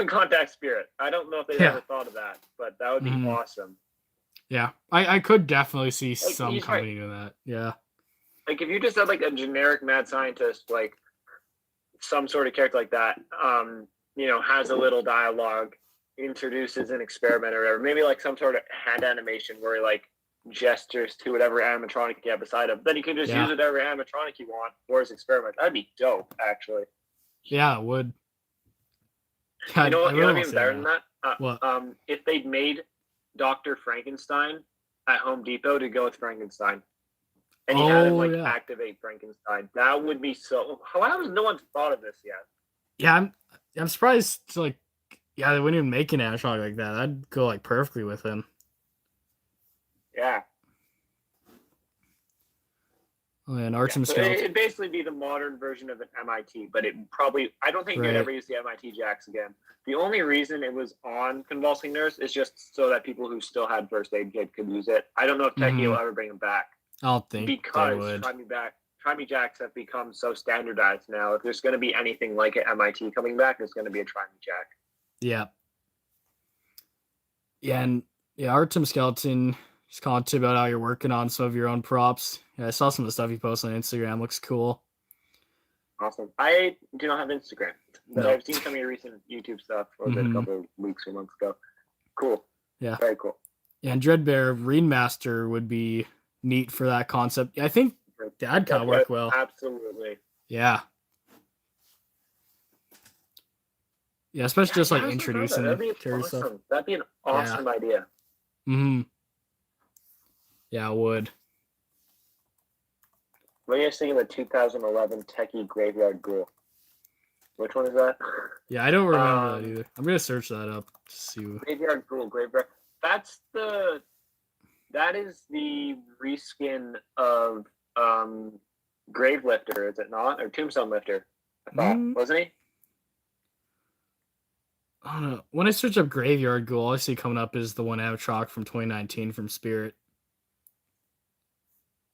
contact Spirit. I don't know if they've ever thought of that, but that would be awesome. Yeah, I could definitely see some company do that. Yeah. Like if you just had like a generic mad scientist, like some sort of character like that, has a little dialogue, introduces an experiment or whatever, maybe like some sort of hand animation where he like gestures to whatever animatronic you have beside him. Then you can just use whatever animatronic you want for his experiment. That'd be dope, actually. Yeah, it would. You know what? You know what'd be better than that? What? If they'd made Dr. Frankenstein at Home Depot to go with Frankenstein, and he had him activate Frankenstein, that would be so. How has no one thought of this yet? Yeah, I'm surprised. They wouldn't even make an animatronic like that. That'd go like perfectly with him. Yeah. Oh, yeah, an Artem skeleton. It'd basically be the modern version of an MIT, but I don't think you'd ever use the MIT jacks again. The only reason it was on Convulsing Nurse is just so that people who still had first aid kit could use it. I don't know if Techie will ever bring them back. I don't think they would. Tri-me jacks have become so standardized now. If there's going to be anything like an MIT coming back, it's going to be a tri-me jack. Yeah. Yeah, and Artem Skeleton, just commented about how you're working on some of your own props. Yeah, I saw some of the stuff you post on Instagram. Looks cool. Awesome. I do not have Instagram, but I've seen some of your recent YouTube stuff a couple of weeks or months ago. Cool. Yeah. Very cool. Yeah, and Dreadbear Rainmaster would be neat for that concept. I think that'd kind of work well. Absolutely. Yeah. Yeah, especially just like introducing the carry stuff. That'd be an awesome idea. Yeah, it would. What are you thinking of the 2011 Techie Graveyard Ghoul? Which one is that? Yeah, I don't remember that either. I'm gonna search that up to see. Graveyard Ghoul, Graveyard. That is the reskin of Grave Lifter, is it not? Or Tombstone Lifter, I thought, wasn't he? I don't know. When I search up Graveyard Ghoul, all I see coming up is the one animatronic from 2019 from Spirit.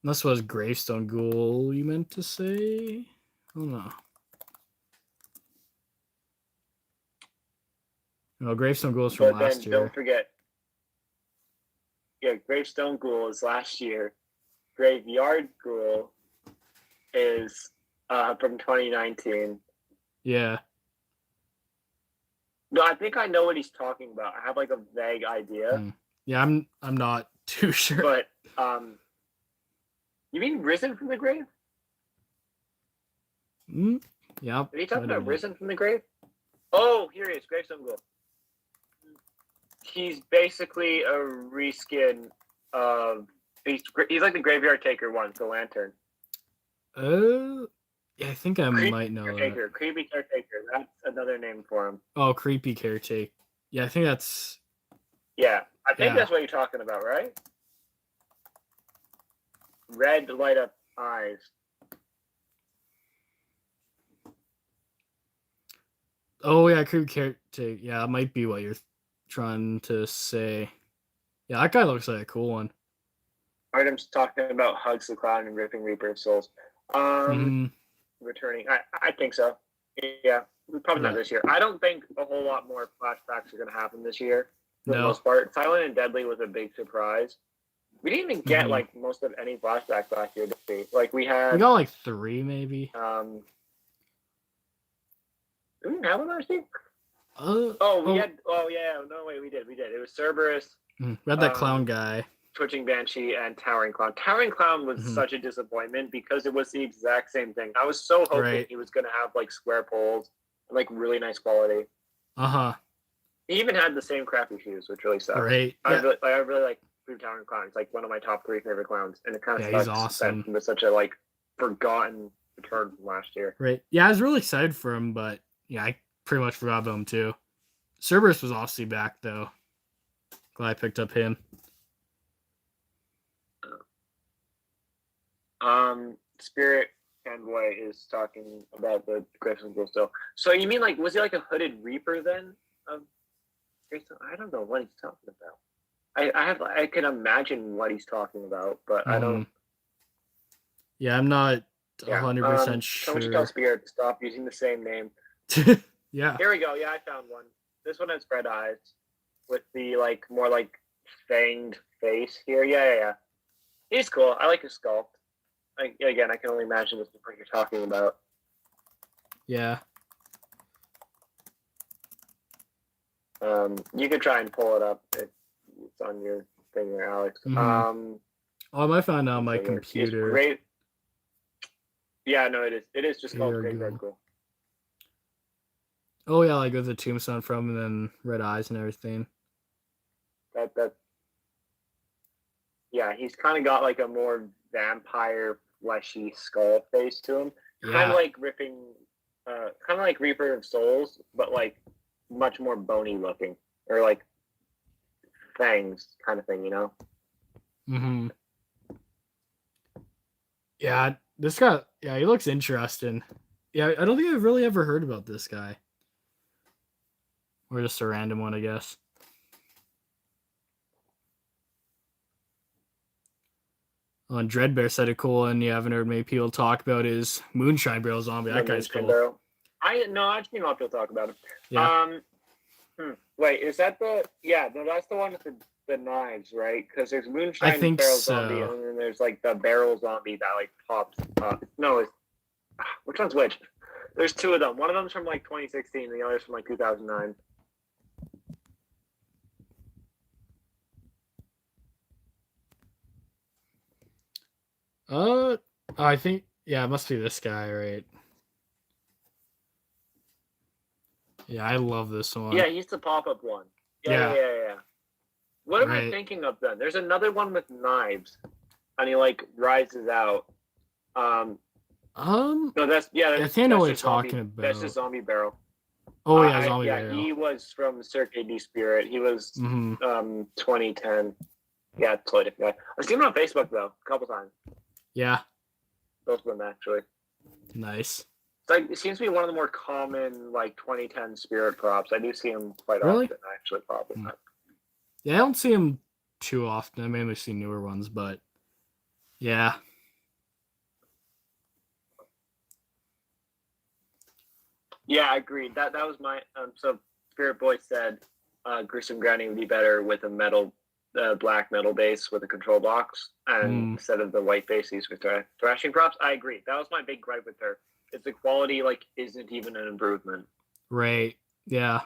Unless it was Gravestone Ghoul you meant to say? I don't know. No, Gravestone Ghoul is from last year. Don't forget. Yeah, Gravestone Ghoul is last year. Graveyard Ghoul is from 2019. Yeah. No, I think I know what he's talking about. I have like a vague idea. Yeah, I'm not too sure. But you mean Risen from the Grave? Yeah. Are you talking about Risen from the Grave? Oh, here he is, Gravestone Ghoul. He's basically a reskin of. He's like the Graveyard Taker one, the Lantern. Yeah, I think I might know that. Creepy caretaker. That's another name for him. Oh, creepy caretaker. Yeah, I think that's. Yeah, I think that's what you're talking about, right? Red light up eyes. Oh yeah, creepy caretaker. Yeah, it might be what you're trying to say. Yeah, that guy looks like a cool one. Artem's talking about Hugs the Clown and ripping Reaper souls. Returning. I think so. Yeah, probably not this year. I don't think a whole lot more flashbacks are going to happen this year. For the most part, Silent and Deadly was a big surprise. We didn't even get like most of any flashbacks last year, did we? Like we got like 3 maybe. We didn't have one last year. We did. It was Cerberus. We had that clown guy. Twitching Banshee and Towering Clown. Towering Clown was such a disappointment because it was the exact same thing. I was so hoping he was going to have like square poles and like really nice quality. He even had the same crappy shoes, which really sucked. Right. I really like Towering Clown. It's like one of my top 3 favorite clowns, and it kind of sucks he's awesome. that it was such a like forgotten return from last year. Right. Yeah, I was really excited for him, but yeah, I pretty much forgot about him too. Cerberus was obviously back though. Glad I picked up him. Spirit Envoy is talking about the Grayson School still. So you mean like was he like a hooded Reaper then? I don't know what he's talking about. I can imagine what he's talking about, but I don't. Yeah, I'm not 100% sure. Someone should tell Spirit to stop using the same name. Yeah. Here we go. Yeah, I found one. This one has red eyes with the like more like fanged face here. Yeah. He's cool. I like his sculpt. Again, I can only imagine this is what you're talking about. Yeah. You could try and pull it up. It's on your thing there, Alex. I might find out on my computer. Great. Yeah, no, it is. It is just called Great Red Cool. Oh yeah, like with the tombstone from and then red eyes and everything. Yeah, he's kind of got like a more vampire fleshy skull face to him. Kind of like Reaper of Souls, but like much more bony looking, or like fangs kind of thing, you know? Yeah, this guy. Yeah, he looks interesting. Yeah, I don't think I've really ever heard about this guy. Or just a random one, I guess. Oh, and Dreadbear said it cool, and you haven't heard many people talk about his Moonshine Barrel Zombie. That guy's cool. Barrel. I've seen a lot of people talk about him. Yeah. Wait, is that the? Yeah, no, that's the one with the knives, right? Because there's Moonshine Barrel Zombie, and then there's like the Barrel Zombie that like pops up. No, which one's which? There's 2 of them. One of them's from like 2016, and the other's from like 2009. I think it must be this guy, right? Yeah, I love this one. Yeah, he's the pop-up one. Yeah. What am I thinking of then? There's another one with knives, and he like rises out. No, that's I think I know what you're talking about. That's the Zombie Barrel. Oh yeah, Zombie Barrel. He was from Cirque du Spirit. He was 2010. Yeah, totally different guy. I've seen him on Facebook though, a couple times. Yeah. Both of them actually. Nice. It's like it seems to be one of the more common like 2010 Spirit props. I do see him quite often actually popping up. Yeah, I don't see him too often. I mainly see newer ones, but yeah. Yeah, I agreed. That was my so Spirit Boy said Gruesome Grounding would be better with a black metal base with a control box and instead of the white base used with thrashing props. I agree. That was my big gripe with her. It's the quality like isn't even an improvement. Right. Yeah.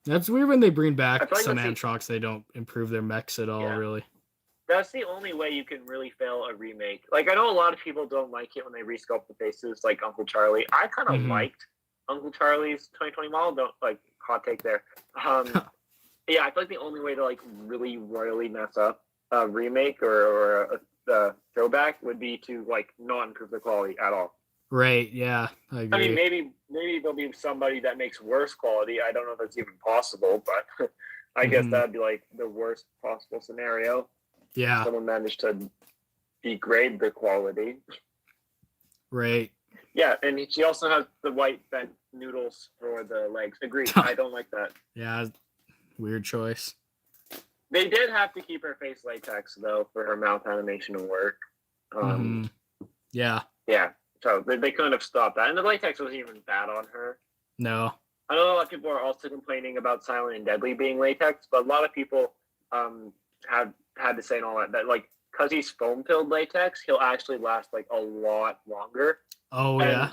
That's weird when they bring back some animatronics. They don't improve their mechs at all, really. That's the only way you can really fail a remake. Like, I know a lot of people don't like it when they resculpt the faces, like Uncle Charlie. I kind of liked Uncle Charlie's 2020 model. Don't, like, hot take there. Yeah, I feel like the only way to, like, really royally mess up a remake or the throwback would be to like not improve the quality at all. Right. Yeah, I agree. I mean, maybe there'll be somebody that makes worse quality. I don't know if that's even possible, but I guess that'd be like the worst possible scenario. Yeah. Someone managed to degrade the quality. Right. Yeah, and she also has the white bent noodles for the legs. Agreed. I don't like that. Yeah, weird choice. They did have to keep her face latex though for her mouth animation to work. Yeah. Yeah. So they couldn't have stopped that, and the latex wasn't even bad on her. No. I know a lot of people are also complaining about Silent and Deadly being latex, but a lot of people have had to say and all that like because he's foam filled latex, he'll actually last like a lot longer. Oh, and, yeah.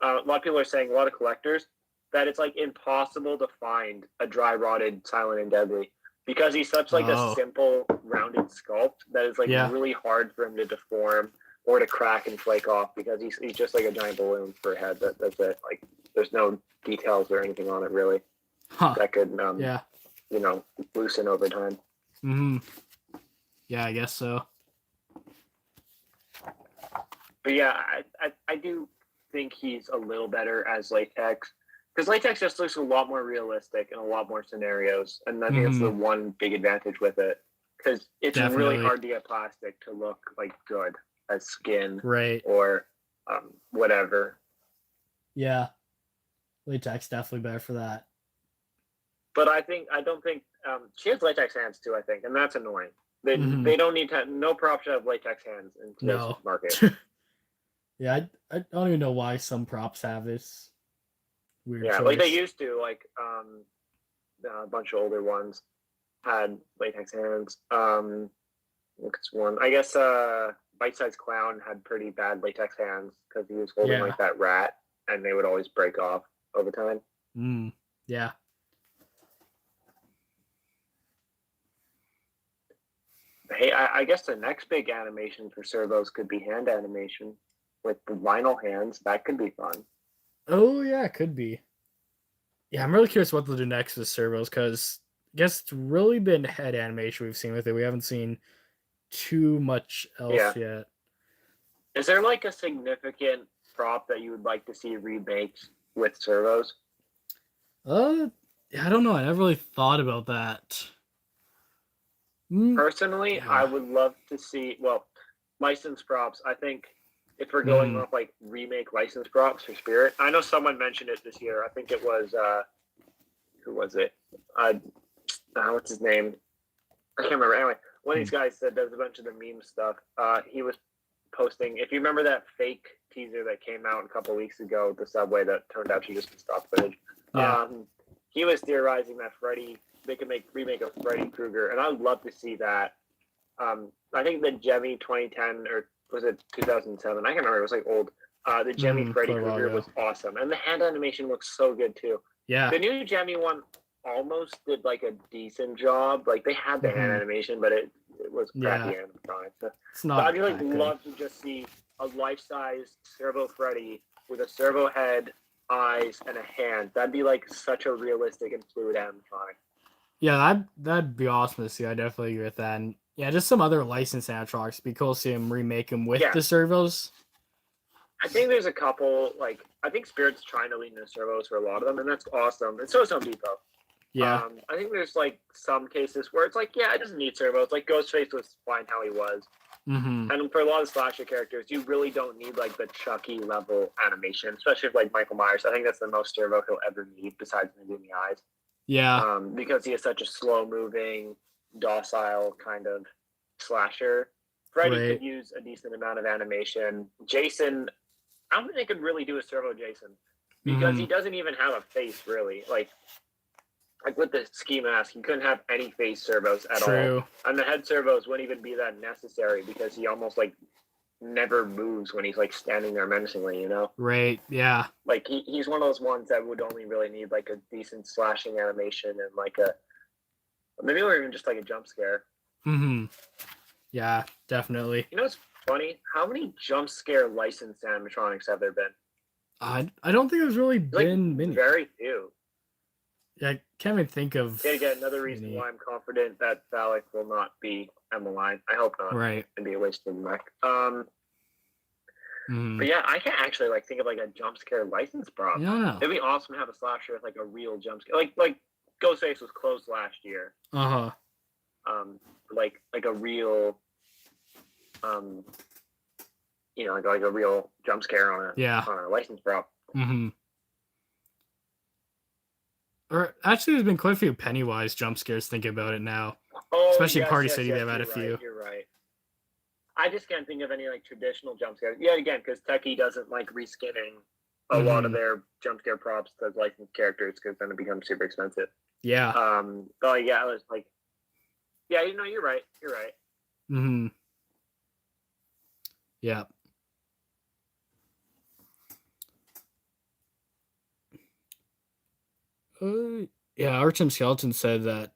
A lot of people are saying, a lot of collectors, that it's like impossible to find a dry rotted Silent and Deadly because he's such like a simple rounded sculpt that it's like really hard for him to deform or to crack and flake off because he's just like a giant balloon for a head. That's it. Like there's no details or anything on it really that could loosen over time. Yeah, I guess so. But yeah, I do think he's a little better as latex because latex just looks a lot more realistic in a lot more scenarios, and I think that's the one big advantage with it because it's really hard to get plastic to look like good as skin, right? Or whatever. Yeah, latex definitely better for that. But I don't think she has latex hands too. I think, and that's annoying. They don't need to. No prop should have latex hands in today's market. Yeah, I don't even know why some props have this weird choice. Like they used to, like a bunch of older ones had latex hands. What's one? I guess Bite Size Clown had pretty bad latex hands because he was holding like that rat, and they would always break off over time. Yeah. Hey, I guess the next big animation for servos could be hand animation. With the vinyl hands, that could be fun. Oh, yeah, it could be. Yeah, I'm really curious what they'll do next with servos, because I guess it's really been head animation we've seen with it. We haven't seen too much else yet. Is there like a significant prop that you would like to see remade with servos? I don't know. I never really thought about that. Personally, I would love to see, licensed props. I think if we're going off like remake licensed props for Spirit, I know someone mentioned it this year. I think it was who was it? What's his name? I can't remember. Anyway, one of these guys said does a bunch of the meme stuff. He was posting. If you remember that fake teaser that came out a couple weeks ago, the subway that turned out to just be stock footage. Yeah. He was theorizing that they could remake a Freddy Krueger, and I'd love to see that. I think the Jemmy 2010 or was it 2007? I can't remember. It was like old. The Jemmy Freddy Krueger was awesome, and the hand animation looks so good too. Yeah. The new Jemmy one almost did like a decent job. Like they had the hand animation, but it was crappy animatronic. It's not. I'd really love to just see a life-size Servo Freddy with a servo head, eyes, and a hand. That'd be like such a realistic and fluid animatronic. Yeah, that'd be awesome to see. I definitely agree with that. And yeah, just some other licensed animatronics. It'd be cool to see them remake them with the servos. I think there's a couple, I think Spirit's trying to lean into servos for a lot of them, and that's awesome. And so is Home Depot. Yeah. I think there's some cases where it's it doesn't need servos. Like Ghostface was fine how he was. And for a lot of slasher characters, you really don't need the Chucky level animation, especially with Michael Myers. I think that's the most servo he'll ever need besides maybe in the eyes. Yeah. Because he is such a slow moving, docile kind of slasher. Freddy could use a decent amount of animation. Jason, I don't think they could really do a servo Jason because he doesn't even have a face really. Like with the ski mask, he couldn't have any face servos at all. And the head servos wouldn't even be that necessary because he almost never moves when he's standing there menacingly, Right, yeah. He's one of those ones that would only really need a decent slashing animation and maybe or even just a jump scare. Yeah, definitely. You know what's funny? How many jump scare licensed animatronics have there been? I don't think there's really been many. Very few. Yeah, I can't even think of. Yeah, again, another reason why I'm confident that Phallic will not be Emmeline. I hope not. Right. It'd be a waste of mech. But yeah, I can't actually think of a jump scare license prop. No. It'd be awesome to have a slasher with a real jump scare. Like Ghostface was closed last year. Like a real like a real jump scare on a license prop. Or actually, there's been quite a few Pennywise jump scares. Thinking about it now, especially Party City, they've had a few. You're right. I just can't think of any traditional jump scares. Yeah, again, because Techie doesn't like reskinning a lot of their jump scare props as licensed characters because then it becomes super expensive. Yeah. But yeah, I was yeah, you're right. You're right. Yeah. Yeah, Artem Skeleton said that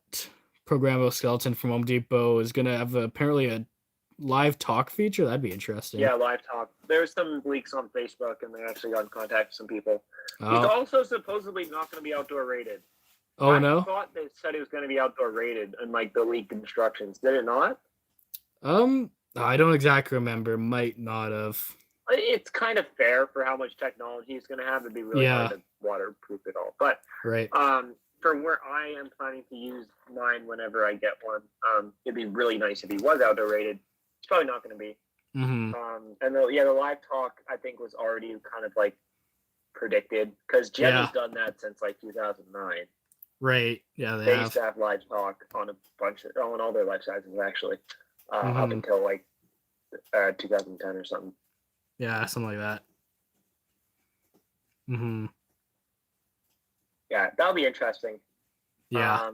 Programmable Skeleton from Home Depot is going to have apparently a live talk feature. That'd be interesting. Yeah, live talk. There's some leaks on Facebook, and they actually got in contact with some people. He's also supposedly not going to be outdoor rated. Oh, no? I thought they said it was going to be outdoor rated in the leaked instructions. Did it not? I don't exactly remember. Might not have. It's kind of fair for how much technology he's going to have. It'd be really hard to waterproof it all. But from where I am planning to use mine whenever I get one, it'd be really nice if he was outdoor rated. It's probably not going to be. And the live talk I think was already kind of predicted because Jen has done that since 2009. Right. Yeah, they used to have live talk on a bunch on all their life sizes actually, up until 2010 or something. Yeah, something like that. Yeah, that'll be interesting. Yeah.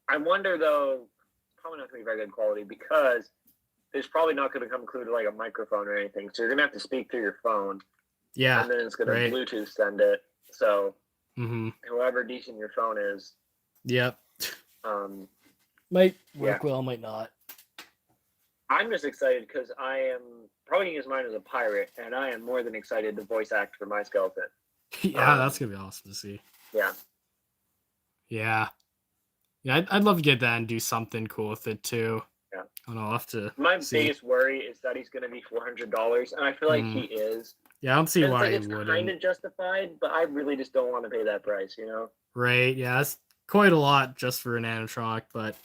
I wonder though, probably not going to be very good quality because there's probably not going to come included a microphone or anything. So you're going to have to speak through your phone. Yeah. And then it's going to Bluetooth send it. So however decent your phone is. Yep. Might work well, might not. I'm just excited because I am probably going to use mine as a pirate, and I am more than excited to voice act for my skeleton. Yeah, that's going to be awesome to see. Yeah. Yeah. Yeah, I'd love to get that and do something cool with it too. Yeah. And I'll have to biggest worry is that he's going to be $400, and I feel like he is. Yeah, I don't see why he it's wouldn't. Kind of justified, but I really just don't want to pay that price, Right, yeah, that's quite a lot just for an animatronic, but...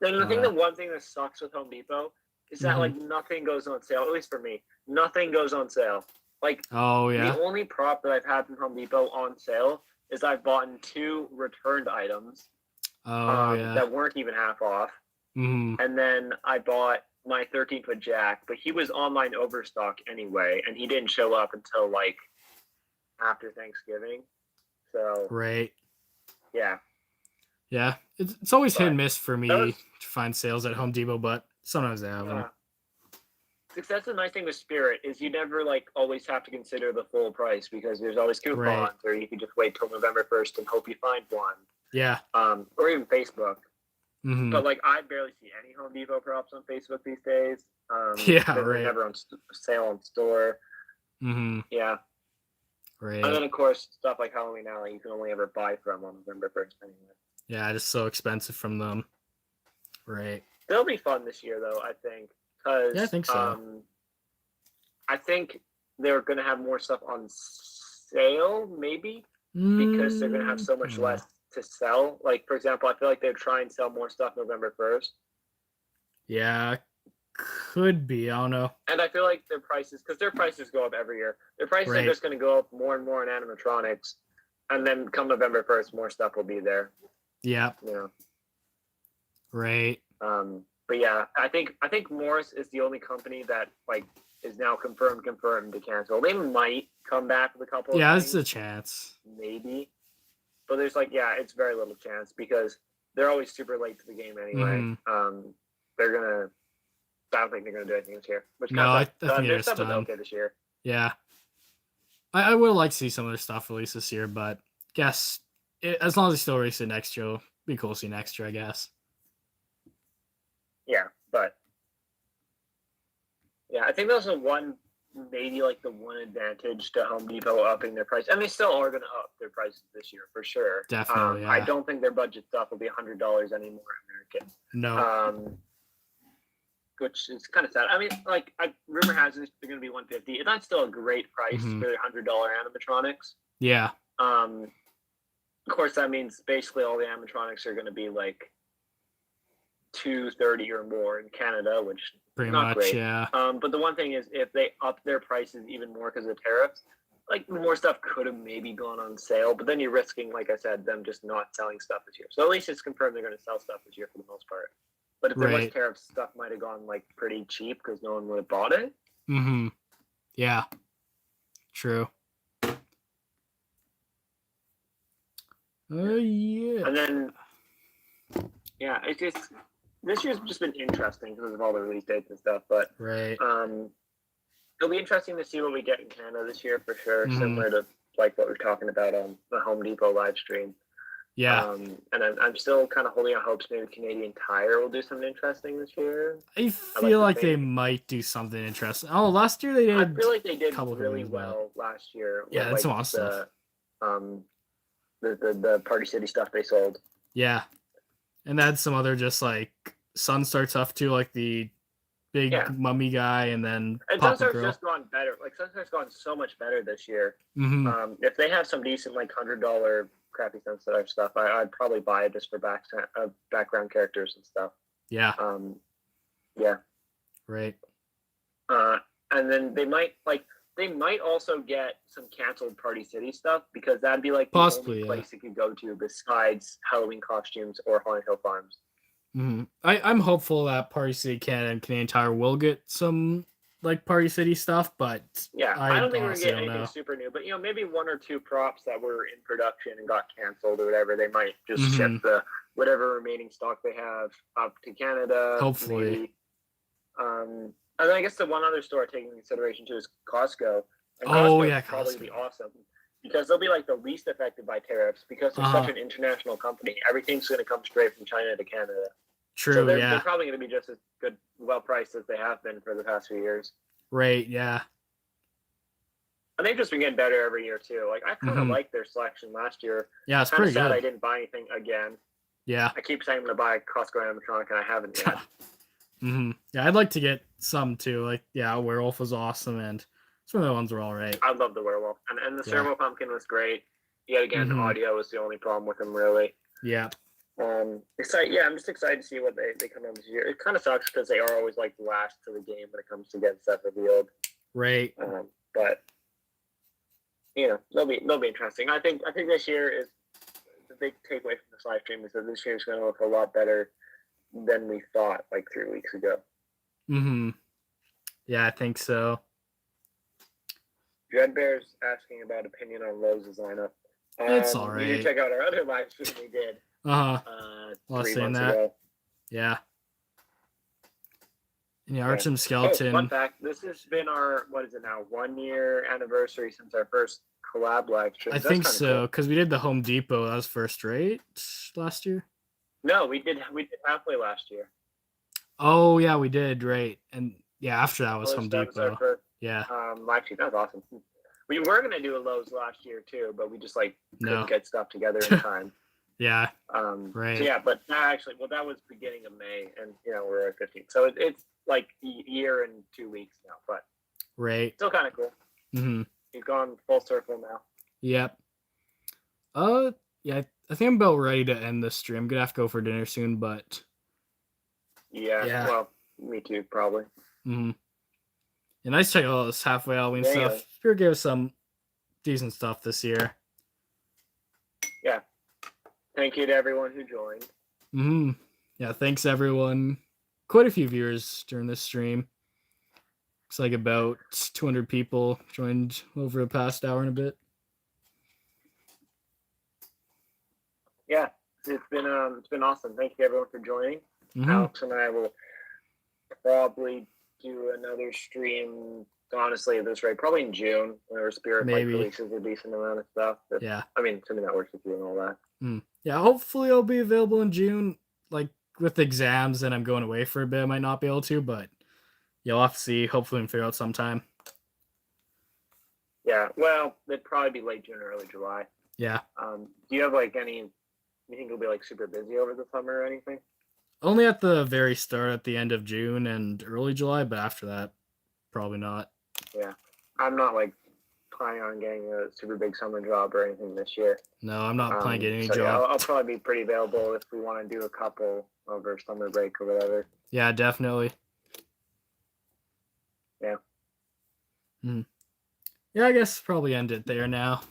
And I think the one thing that sucks with Home Depot is that, nothing goes on sale, at least for me. Nothing goes on sale. The only prop that I've had from Home Depot on sale is I've bought 2 returned items that weren't even half off. And then I bought my 13-foot jack, but he was online overstock anyway, and he didn't show up until after Thanksgiving. So yeah, it's always hit and miss for me to find sales at Home Depot, but sometimes they have them. That's the nice thing with Spirit is you never always have to consider the full price because there's always coupons, or you can just wait till November 1st and hope you find one. Yeah. Or even Facebook. But I barely see any Home Depot props on Facebook these days. They're never on sale on store. Yeah. Right. And then of course stuff like Halloween Alley you can only ever buy from on November 1st anyway. Yeah, it's so expensive from them. Right. They'll be fun this year though, I think. Because I think so. I think they're going to have more stuff on sale, maybe, because they're going to have so much less to sell. For example, I feel like they're trying to sell more stuff November 1st. Yeah, could be. I don't know. And I feel like their prices go up every year. Their prices are just going to go up more and more in animatronics. And then come November 1st, more stuff will be there. Yeah. Right. But yeah, I think Morris is the only company that is now confirmed to cancel. They might come back with a couple. Yeah, of there's a chance. Maybe, but there's it's very little chance because they're always super late to the game anyway. They're gonna. I don't think they're gonna do anything this year. I think their stuff was okay this year. Yeah, I would like to see some of their stuff released this year, but guess as long as they still release it next year, it'll be cool to see next year, I guess. Yeah, but I think that's the one maybe like the one advantage to Home Depot upping their price, and they still are going to up their prices this year for sure. Definitely, yeah. I don't think their budget stuff will be $100 anymore American. No. Which is kind of sad. I mean, like, rumor has it they're going to be $150. That's still a great price for $100 animatronics. Yeah. Of course, that means basically all the animatronics are going to be like $230 or more in Canada, which pretty not much, great. Yeah. But the one thing is, if they up their prices even more because of tariffs, like more stuff could have maybe gone on sale. But then you're risking, like I said, them just not selling stuff this year. So at least it's confirmed they're going to sell stuff this year for the most part. But if there was tariffs, stuff might have gone like pretty cheap because no one would have bought it. Mm-hmm. Yeah. True. Yeah. And then, yeah, it's just this year's just been interesting because of all the release dates and stuff. But it'll be interesting to see what we get in Canada this year for sure. Similar to like what we're talking about on the Home Depot live stream. Yeah. And I'm still kind of holding out hopes maybe Canadian Tire will do something interesting this year. I feel like they might do something interesting. Oh, last year they did. I feel like they did really well last year. Yeah, that's awesome. The Party City stuff they sold. Yeah. And they had some other just like Sunstar stuff too, like the big mummy guy, and then Sunstar's just gone better. Like Sunstar's gone so much better this year. If they have some decent like $100 crappy Sunstar stuff, I'd probably buy it just for background characters and stuff. Yeah. Yeah. Right. And then they might also get some canceled Party City stuff because that'd be like the only place it could go to besides Halloween costumes or Haunted Hill Farms. I'm hopeful that Party City Canada and Canadian Tire will get some like Party City stuff, but I don't think we're gonna get anything super new. But maybe one or two props that were in production and got canceled or whatever, they might just ship the whatever remaining stock they have up to Canada. Hopefully. Maybe. And then I guess the one other store taking into consideration too is Costco. And Costco will probably be awesome because they'll be like the least affected by tariffs because they're such an international company. Everything's going to come straight from China to Canada. True. So they're probably going to be just as good, well priced as they have been for the past few years. Right. Yeah. And they've just been getting better every year too. Like I kind of liked their selection last year. Yeah, it's pretty sad good. I didn't buy anything again. Yeah. I keep saying I'm going to buy Costco animatronic and I haven't yet. Yeah, I'd like to get some too. Like, Werewolf was awesome, and some of the ones were all right. I love the Werewolf, and the Servo Pumpkin was great. Yet again, audio was the only problem with him, really. Yeah. I'm just excited to see what they come out this year. It kind of sucks because they are always like last to the game when it comes to getting stuff revealed. Right. But they'll be interesting. I think this year is the big takeaway from this live stream is that this year is going to look a lot better than we thought like 3 weeks ago. Yeah, I think so. Dreadbear's asking about opinion on Lowe's lineup. It's all right. You can check out our other live stream we did. 3 months ago. Yeah. Archim Skeleton. Fun fact, this has been our, 1 year anniversary since our first collab live stream. I think so, because we did the Home Depot. That was first, right? Last year? No, we did halfway last year. Oh, yeah, we did, right. And after that was Home Depot. Live stream. That was awesome. We were going to do a Lowe's last year too, but we just couldn't get stuff together in time. Yeah. Right. So but that was beginning of May, and we're at 15th, so it's like a year and 2 weeks now, but still kind of cool. He's gone full circle now. Yep. I think I'm about ready to end this stream. I'm gonna have to go for dinner soon, but well, me too, probably. And nice to check out all this halfway Halloween stuff. Sure gave us some decent stuff this year. Yeah. Thank you to everyone who joined. Yeah, thanks everyone. Quite a few viewers during this stream. Looks like about 200 people joined over the past hour and a bit. Yeah, it's been awesome. Thank you everyone for joining. Alex and I will probably do another stream, honestly, at this rate, probably in June, whenever Spirit releases a decent amount of stuff. I mean, assuming that works with you and all that. Yeah, hopefully I'll be available in June. Like, with exams and I'm going away for a bit, I might not be able to, but you'll have to see. Hopefully we can figure out sometime. Yeah, well, it'd probably be late June or early July. Yeah. Do you have like any? You think you'll be like super busy over the summer or anything? Only at the very start, at the end of June and early July, but after that, probably not. Yeah, I'm not like planning on getting a super big summer job or anything this year. No, I'm not planning on getting any so job. Yeah, I'll probably be pretty available if we want to do a couple over summer break or whatever. Yeah, definitely. Yeah. Yeah, I guess probably end it there now.